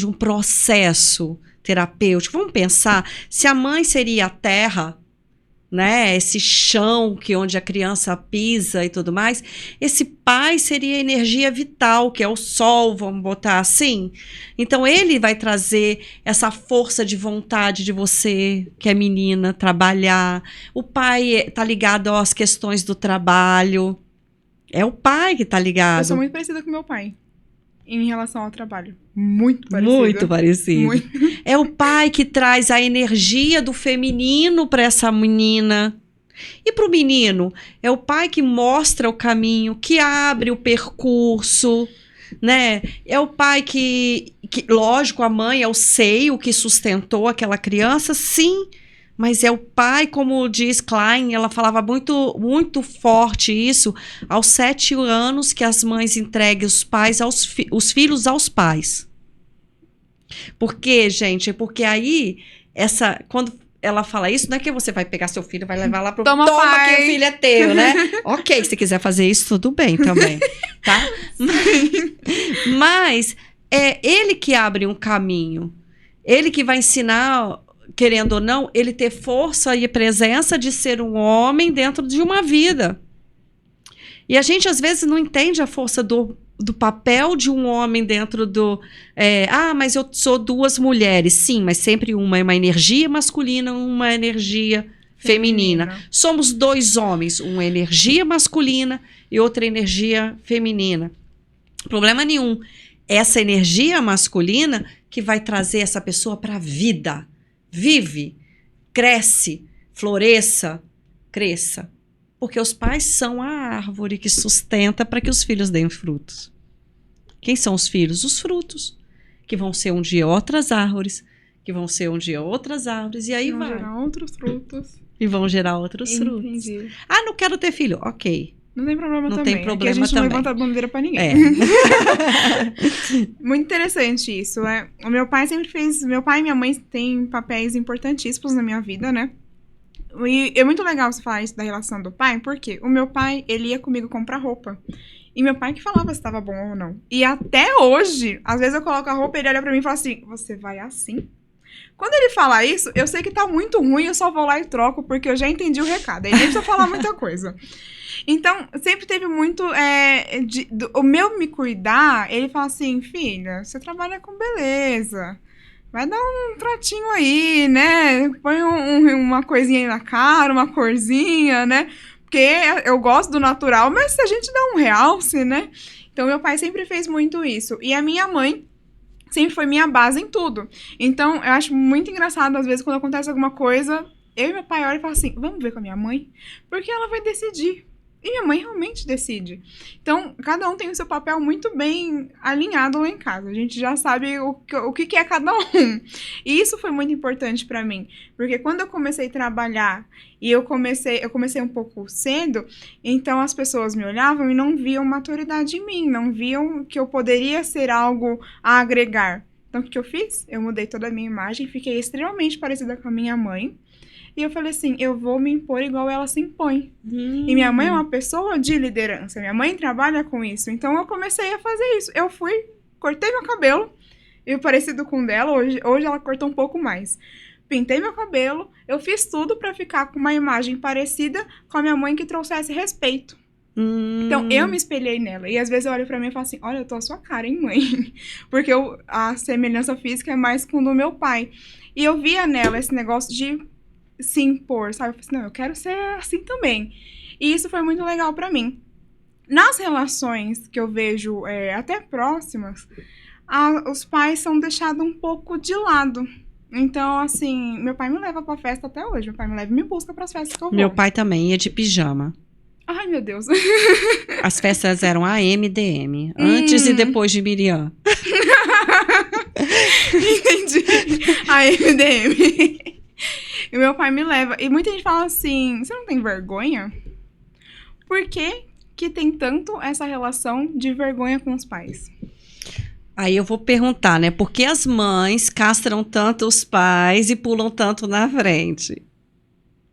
um processo terapêutico? Vamos pensar, se a mãe seria a terra, né? Esse chão onde a criança pisa e tudo mais, esse pai seria a energia vital, que é o sol, vamos botar assim. Então ele vai trazer essa força de vontade de você, que é menina, trabalhar. O pai tá ligado às questões do trabalho. É o pai que tá ligado. Eu sou muito parecida com meu pai em relação ao trabalho. Muito parecida. Muito parecido. Muito. É o pai que traz a energia do feminino para essa menina. E para o menino, é o pai que mostra o caminho, que abre o percurso, né? É o pai que lógico, a mãe é o seio que sustentou aquela criança, sim. Mas é o pai, como diz Klein, ela falava muito, muito forte isso, aos 7 anos que as mães entreguem os filhos aos pais. Por quê, gente? Porque aí, quando ela fala isso, não é que você vai pegar seu filho e vai levar lá pro... Toma, pai. Que o filho é teu, né? Ok, se quiser fazer isso, tudo bem também, tá? Mas é ele que abre um caminho. Ele que vai ensinar... Querendo ou não, ele ter força e presença de ser um homem dentro de uma vida. E a gente, às vezes, não entende a força do papel de um homem dentro do... mas eu sou 2 mulheres. Sim, mas sempre uma é uma energia masculina, uma energia feminina. Somos 2 homens, uma energia masculina e outra energia feminina. Problema nenhum. Essa energia masculina que vai trazer essa pessoa para a vida. Vive, cresce, floresça, cresça. Porque os pais são a árvore que sustenta para que os filhos deem frutos. Quem são os filhos? Os frutos. Que vão ser um dia outras árvores, que vão ser um dia outras árvores, e aí vai. Vão gerar outros frutos. E vão gerar outros frutos. Entendi. Ah, não quero ter filho. Ok. Não tem problema Não também. tem problema Aqui a gente não também. levanta a bandeira pra ninguém. Muito interessante isso, né? Meu pai e minha mãe têm papéis importantíssimos na minha vida, né? E é muito legal você falar isso da relação do pai, porque o meu pai, ele ia comigo comprar roupa. E meu pai que falava se tava bom ou não. E até hoje, às vezes eu coloco a roupa e ele olha pra mim e fala assim, você vai assim? Quando ele fala isso, eu sei que tá muito ruim, eu só vou lá e troco, porque eu já entendi o recado. Aí nem precisa falar muita coisa. Então, sempre teve muito... o meu me cuidar, ele fala assim, filha, você trabalha com beleza. Vai dar um tratinho aí, né? Põe uma coisinha aí na cara, uma corzinha, né? Porque eu gosto do natural, mas se a gente dá um realce, né? Então, meu pai sempre fez muito isso. E a minha mãe sempre foi minha base em tudo. Então, eu acho muito engraçado, às vezes, quando acontece alguma coisa, eu e meu pai olham e falam assim, vamos ver com a minha mãe? Porque ela vai decidir. E minha mãe realmente decide. Então, cada um tem o seu papel muito bem alinhado lá em casa. A gente já sabe o que é cada um. E isso foi muito importante pra mim. Porque quando eu comecei a trabalhar e eu comecei um pouco cedo, então as pessoas me olhavam e não viam maturidade em mim. Não viam que eu poderia ser algo a agregar. Então, o que eu fiz? Eu mudei toda a minha imagem, fiquei extremamente parecida com a minha mãe. E eu falei assim, eu vou me impor igual ela se impõe. E minha mãe é uma pessoa de liderança. Minha mãe trabalha com isso. Então, eu comecei a fazer isso. Eu cortei meu cabelo. Eu parecido com o dela. Hoje ela cortou um pouco mais. Pintei meu cabelo. Eu fiz tudo pra ficar com uma imagem parecida com a minha mãe que trouxesse respeito. Então, eu me espelhei nela. E às vezes eu olho pra mim e falo assim, olha, eu tô a sua cara, hein, mãe? Porque a semelhança física é mais com o do meu pai. E eu via nela esse negócio de se impor, sabe? Eu falei assim, não, eu quero ser assim também. E isso foi muito legal pra mim. Nas relações que eu vejo até próximas, os pais são deixados um pouco de lado. Então, assim, meu pai me leva pra festa até hoje. Meu pai me leva e me busca pras festas que eu vou. Meu pai também ia de pijama. Ai, meu Deus. As festas eram AM e DM. Antes e depois de Miriam. Entendi. A MDM. E meu pai me leva. E muita gente fala assim, você não tem vergonha? Por que tem tanto essa relação de vergonha com os pais? Aí eu vou perguntar, né? Por que as mães castram tanto os pais e pulam tanto na frente?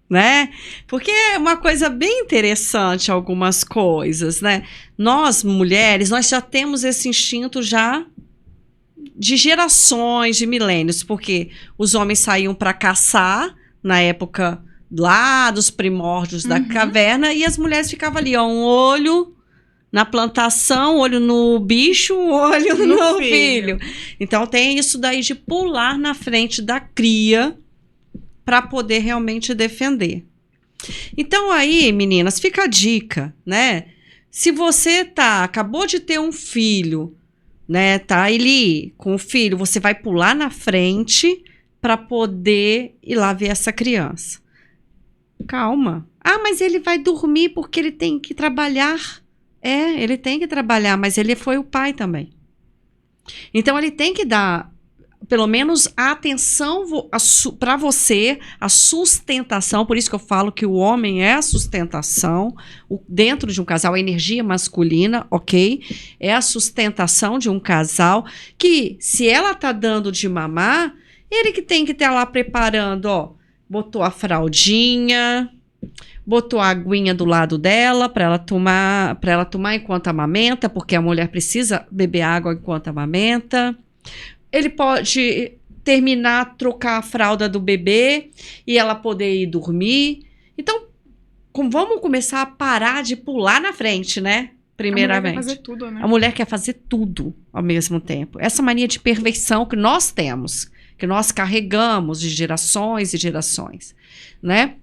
Né? Porque é uma coisa bem interessante algumas coisas, né? Nós, mulheres, nós já temos esse instinto já de gerações, de milênios, porque os homens saíam para caçar na época lá dos primórdios da caverna e as mulheres ficavam ali, ó, um olho na plantação, olho no bicho, olho no filho. Então tem isso daí de pular na frente da cria para poder realmente defender. Então aí, meninas, fica a dica, né? Se você acabou de ter um filho, né, tá ali com o filho, você vai pular na frente para poder ir lá ver essa criança. Calma. Ah, mas ele vai dormir porque ele tem que trabalhar. É, ele tem que trabalhar, mas ele foi o pai também. Então ele tem que dar pelo menos a atenção para você, a sustentação, por isso que eu falo que o homem é a sustentação, dentro de um casal, a energia masculina, ok? É a sustentação de um casal, que se ela tá dando de mamar, ele que tem que estar lá preparando, ó, botou a fraldinha, botou a aguinha do lado dela para ela tomar enquanto amamenta, porque a mulher precisa beber água enquanto amamenta. Ele pode terminar, trocar a fralda do bebê e ela poder ir dormir. Então, vamos começar a parar de pular na frente, né? Primeiramente. A mulher quer fazer tudo, né? A mulher quer fazer tudo ao mesmo tempo. Essa mania de perfeição que nós temos, que nós carregamos de gerações e gerações, né?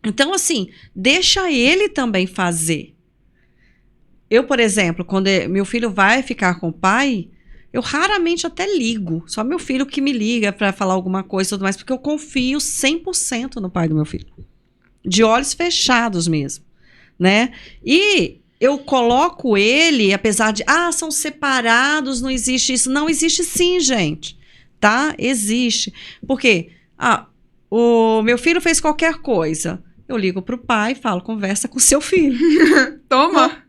Então, assim, deixa ele também fazer. Eu, por exemplo, quando meu filho vai ficar com o pai, eu raramente até ligo. Só meu filho que me liga para falar alguma coisa e tudo mais, porque eu confio 100% no pai do meu filho. De olhos fechados mesmo, né? E eu coloco ele, apesar de, são separados, não existe isso. Não existe sim, gente, tá? Existe. Por quê? O meu filho fez qualquer coisa. Eu ligo pro pai e falo, conversa com seu filho. Toma!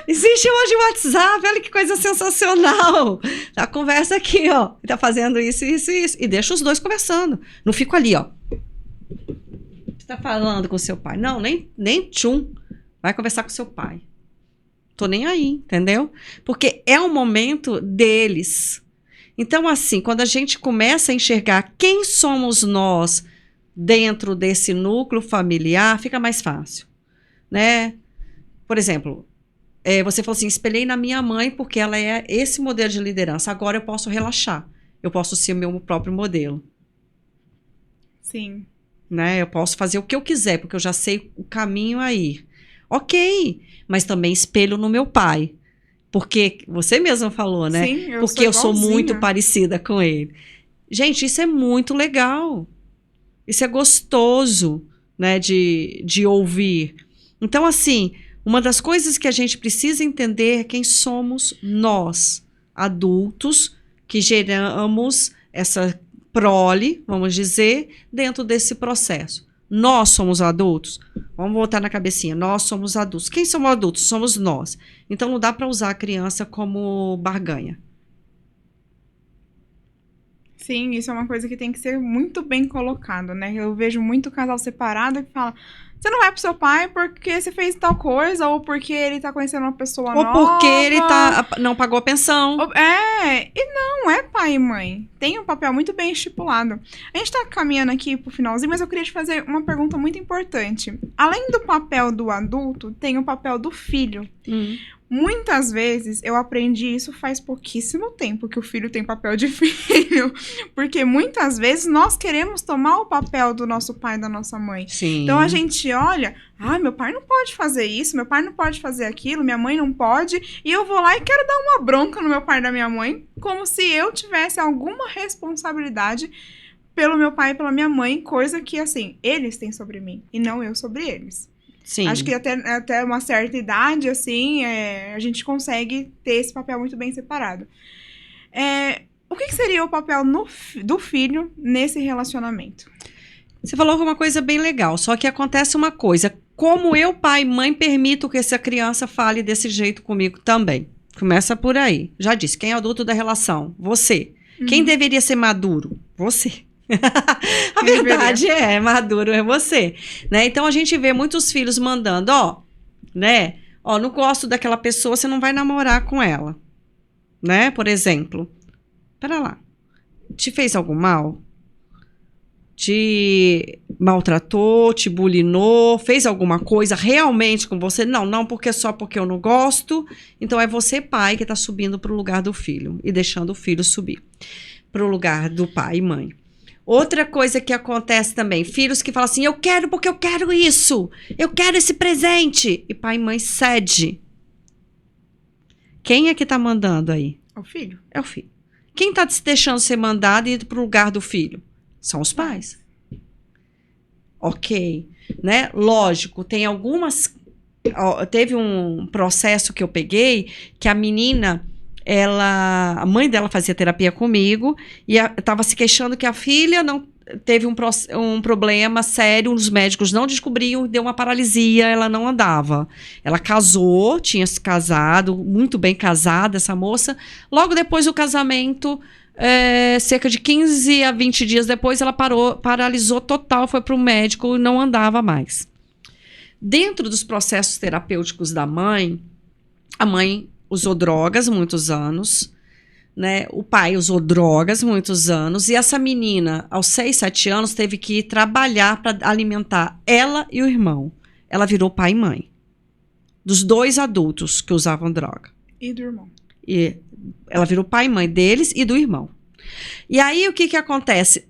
Existe hoje o WhatsApp, olha que coisa sensacional. A conversa aqui, ó. Tá fazendo isso, isso, isso. E deixa os dois conversando. Não fico ali, ó. Você tá falando com seu pai? Não, nem tchum. Vai conversar com seu pai. Tô nem aí, entendeu? Porque é um momento deles. Então, assim, quando a gente começa a enxergar quem somos nós dentro desse núcleo familiar, fica mais fácil, né? Por exemplo, você falou assim, espelhei na minha mãe porque ela é esse modelo de liderança. Agora eu posso relaxar. Eu posso ser o meu próprio modelo. Sim. Né? Eu posso fazer o que eu quiser, porque eu já sei o caminho a ir. Ok, mas também espelho no meu pai. Porque você mesma falou, né? Sim, porque eu sou muito parecida com ele. Gente, isso é muito legal. Isso é gostoso, né, de ouvir. Então, assim, uma das coisas que a gente precisa entender é quem somos nós, adultos, que geramos essa prole, vamos dizer, dentro desse processo. Nós somos adultos? Vamos voltar na cabecinha. Nós somos adultos. Quem somos adultos? Somos nós. Então, não dá para usar a criança como barganha. Sim, isso é uma coisa que tem que ser muito bem colocado, né? Eu vejo muito casal separado que fala, Você não vai pro seu pai porque você fez tal coisa, ou porque ele tá conhecendo uma pessoa Ou nova. porque ele não pagou a pensão. E não é pai e mãe. Tem um papel muito bem estipulado. A gente tá caminhando aqui pro finalzinho, mas eu queria te fazer uma pergunta muito importante. Além do papel do adulto, tem o papel do filho. Muitas vezes, eu aprendi isso faz pouquíssimo tempo, que o filho tem papel de filho. Porque muitas vezes nós queremos tomar o papel do nosso pai e da nossa mãe. Sim. Então a gente olha, meu pai não pode fazer isso, meu pai não pode fazer aquilo, minha mãe não pode, e eu vou lá e quero dar uma bronca no meu pai e da minha mãe, como se eu tivesse alguma responsabilidade pelo meu pai e pela minha mãe, coisa que, assim, eles têm sobre mim, e não eu sobre eles. Sim. Acho que até uma certa idade, assim, a gente consegue ter esse papel muito bem separado. O que seria o papel do filho nesse relacionamento? Você falou uma coisa bem legal, só que acontece uma coisa. Como eu, pai e mãe, permito que essa criança fale desse jeito comigo também? Começa por aí. Já disse, quem é o adulto da relação? Você. Quem deveria ser maduro? Você. A verdade maduro é você, né? Então a gente vê muitos filhos mandando, não gosto daquela pessoa, você não vai namorar com ela, né? Por exemplo, pera lá, te fez algum mal? Te maltratou, te bulinou, fez alguma coisa realmente com você? Não, só porque eu não gosto. Então é você, pai, que tá subindo pro lugar do filho e deixando o filho subir pro lugar do pai e mãe. Outra coisa que acontece também, filhos que falam assim, eu quero porque eu quero isso, eu quero esse presente. E pai e mãe cede. Quem é que tá mandando aí? O filho. É o filho. Quem tá se deixando ser mandado e ir pro lugar do filho? São os pais. Ok, né? Lógico, tem algumas... Teve um processo que eu peguei que a menina... a mãe dela fazia terapia comigo e estava se queixando que a filha não teve um problema sério, os médicos não descobriam, deu uma paralisia, ela não andava. Ela casou, tinha se casado, muito bem casada essa moça. Logo depois do casamento, cerca de 15 a 20 dias depois, ela paralisou total, foi para o médico e não andava mais. Dentro dos processos terapêuticos da mãe, a mãe usou drogas muitos anos, né? O pai usou drogas muitos anos, e essa menina, aos 6, 7 anos, teve que ir trabalhar para alimentar ela e o irmão. Ela virou pai e mãe. Dos 2 adultos que usavam droga. E do irmão. E ela virou pai e mãe deles e do irmão. E aí, o que acontece?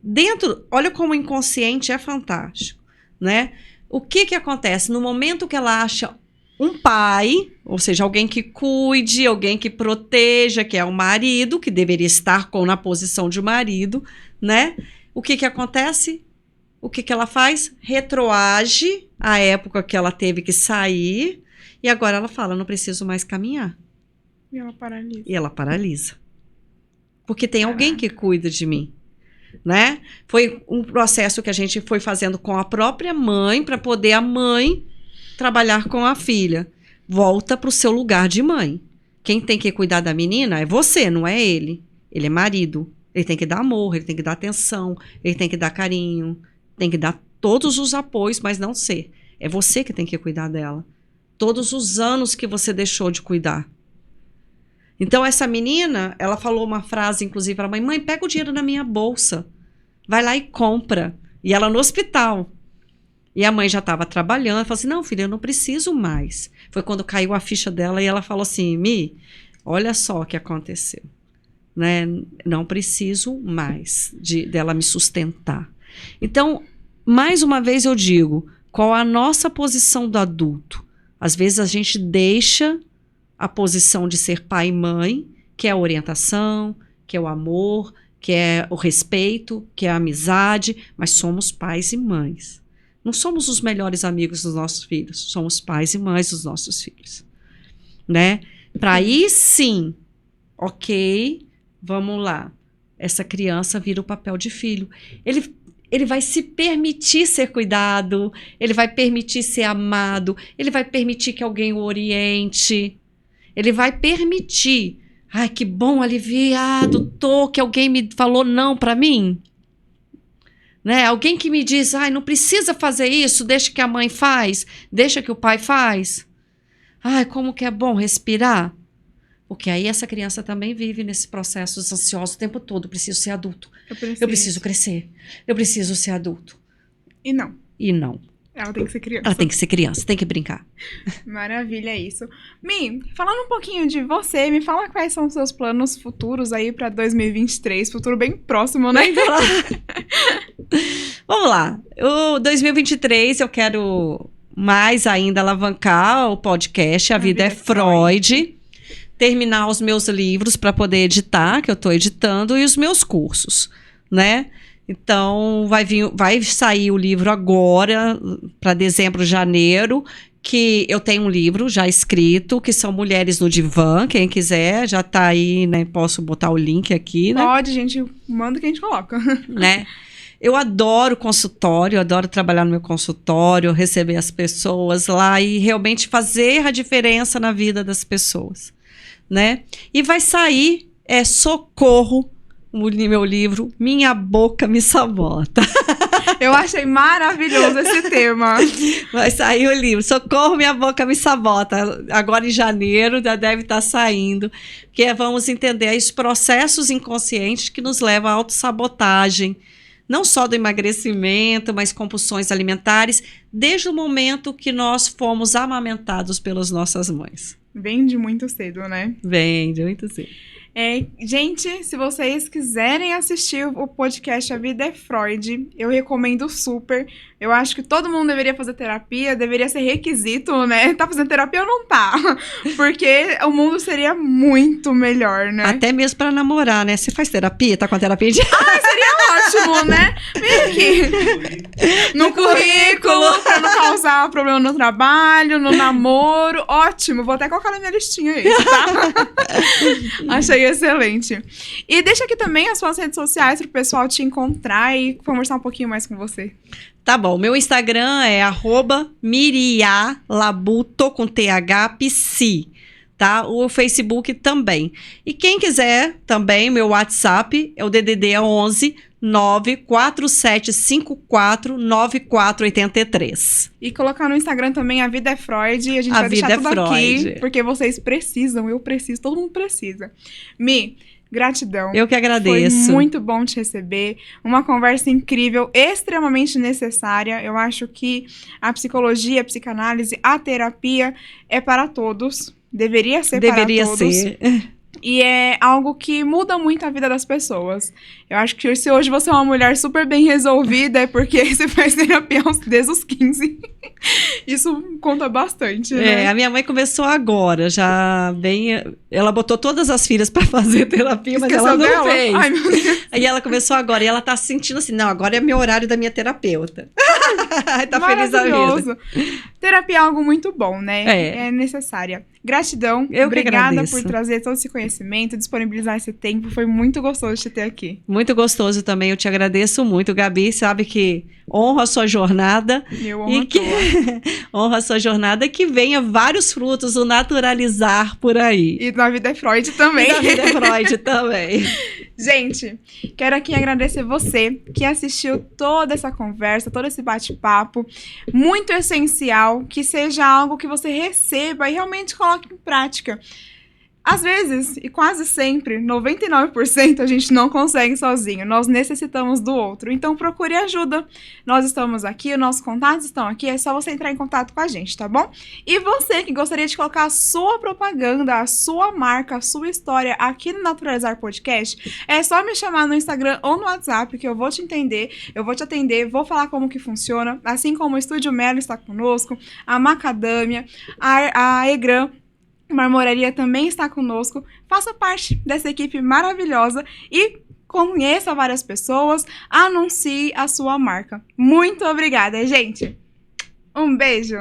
Olha como o inconsciente é fantástico, né? O que acontece? No momento que ela acha um pai, ou seja, alguém que cuide, alguém que proteja, que é o marido, que deveria estar na posição de marido, né? O que acontece? O que ela faz? Retroage à época que ela teve que sair, e agora ela fala, não preciso mais caminhar. E ela paralisa. E ela paralisa. Porque tem alguém que cuida de mim, né? Foi um processo que a gente foi fazendo com a própria mãe, para poder a mãe trabalhar com a filha. Volta para o seu lugar de mãe. Quem tem que cuidar da menina é você, não é ele. Ele é marido. Ele tem que dar amor, ele tem que dar atenção, ele tem que dar carinho, tem que dar todos os apoios, mas não ser. É você que tem que cuidar dela. Todos os anos que você deixou de cuidar. Então, essa menina, ela falou uma frase, inclusive, para a mãe, mãe, pega o dinheiro na minha bolsa. Vai lá e compra. E ela no hospital. E a mãe já estava trabalhando, ela falou assim, não, filha, eu não preciso mais. Foi quando caiu a ficha dela e ela falou assim, Mi, olha só o que aconteceu. Né? Não preciso mais dela me sustentar. Então, mais uma vez eu digo, qual a nossa posição do adulto? Às vezes a gente deixa a posição de ser pai e mãe, que é a orientação, que é o amor, que é o respeito, que é a amizade, mas somos pais e mães. Não somos os melhores amigos dos nossos filhos, somos pais e mães dos nossos filhos, né? Para aí sim, ok, vamos lá, essa criança vira o papel de filho. Ele vai se permitir ser cuidado, ele vai permitir ser amado, ele vai permitir que alguém o oriente, ele vai permitir, ai, que bom, aliviado, que alguém me falou não para mim. né? Alguém que me diz, ai, não precisa fazer isso, deixa que a mãe faz, deixa que o pai faz. Ai, como que é bom respirar. Porque aí essa criança também vive nesse processo ansioso o tempo todo. Eu preciso ser adulto. Eu preciso crescer. Eu preciso ser adulto. E não. E não. Ela tem que ser criança. Ela tem que ser criança, tem que brincar. Maravilha, isso. Mi, falando um pouquinho de você, me fala quais são os seus planos futuros aí pra 2023. Futuro bem próximo, né? Vamos lá. O 2023 eu quero mais ainda alavancar o podcast A Vida é Freud. Terminar os meus livros para poder editar, que eu estou editando, e os meus cursos, né? Então, vai sair o livro agora, para dezembro, janeiro, que eu tenho um livro já escrito, que são Mulheres no Divã, quem quiser, já está aí, né? Posso botar o link aqui, né? Pode, gente, manda que a gente coloca. Né? Eu adoro consultório, eu adoro trabalhar no meu consultório, receber as pessoas lá e realmente fazer a diferença na vida das pessoas. Né? E vai sair Socorro, meu livro, Minha Boca Me Sabota. Eu achei maravilhoso esse tema. Vai sair o livro, Socorro, Minha Boca Me Sabota. Agora em janeiro já deve estar saindo, porque vamos entender os processos inconscientes que nos levam à autossabotagem, não só do emagrecimento, mas compulsões alimentares, desde o momento que nós fomos amamentados pelas nossas mães. Vem de muito cedo, né? Vem de muito cedo. Gente, se vocês quiserem assistir o podcast A Vida é Freud, eu recomendo super. Eu acho que todo mundo deveria fazer terapia, deveria ser requisito, né? Tá fazendo terapia ou não tá? Porque o mundo seria muito melhor, né? Até mesmo pra namorar, né? Você faz terapia? Tá com a terapia de... Seria ótimo, né? Vem aqui. No currículo, pra não causar problema no trabalho, no namoro. Ótimo, vou até colocar na minha listinha isso, tá? Achei excelente. E deixa aqui também as suas redes sociais pro pessoal te encontrar e conversar um pouquinho mais com você. Tá bom, meu Instagram é @mirialabuto com TH tá? O Facebook também. E quem quiser também, meu WhatsApp é o DDD 11 94754 9483. E colocar no Instagram também A Vida é Freud. E a gente vai deixar tudo aqui, porque vocês precisam, eu preciso, todo mundo precisa. Mi, gratidão. Eu que agradeço. Foi muito bom te receber. Uma conversa incrível, extremamente necessária. Eu acho que a psicologia, a psicanálise, a terapia é para todos. Deveria ser para todos. Deveria ser. E é algo que muda muito a vida das pessoas. Eu acho que se hoje você é uma mulher super bem resolvida, é porque você faz terapia desde os 15. Isso conta bastante, né? A minha mãe começou agora, já bem... Ela botou todas as filhas pra fazer terapia, mas ela não fez. Ai, meu Deus. Aí ela começou agora, e ela tá se sentindo assim, não, agora é meu horário da minha terapeuta. Tá feliz a vida. Terapia é algo muito bom, né? É necessária. Gratidão. Obrigada por trazer todo esse conhecimento, disponibilizar esse tempo. Foi muito gostoso te ter aqui. Muito gostoso também. Eu te agradeço muito, Gabi. Sabe que honro a sua jornada. Eu honro a tua. Honro a sua jornada e que venha vários frutos, o naturalizar por aí. E na Vida é Freud também. E na Vida é Freud também. Gente, quero aqui agradecer você que assistiu toda essa conversa, todo esse bate-papo. Muito essencial, que seja algo que você receba e realmente coloque em prática. Às vezes, e quase sempre, 99% a gente não consegue sozinho. Nós necessitamos do outro. Então, procure ajuda. Nós estamos aqui, os nossos contatos estão aqui. É só você entrar em contato com a gente, tá bom? E você que gostaria de colocar a sua propaganda, a sua marca, a sua história aqui no Naturalizar Podcast, é só me chamar no Instagram ou no WhatsApp que eu vou te entender, eu vou te atender, vou falar como que funciona. Assim como o Estúdio Melo está conosco, a Macadâmia, a Egram, Marmoraria também está conosco. Faça parte dessa equipe maravilhosa e conheça várias pessoas, anuncie a sua marca. Muito obrigada, gente! Um beijo!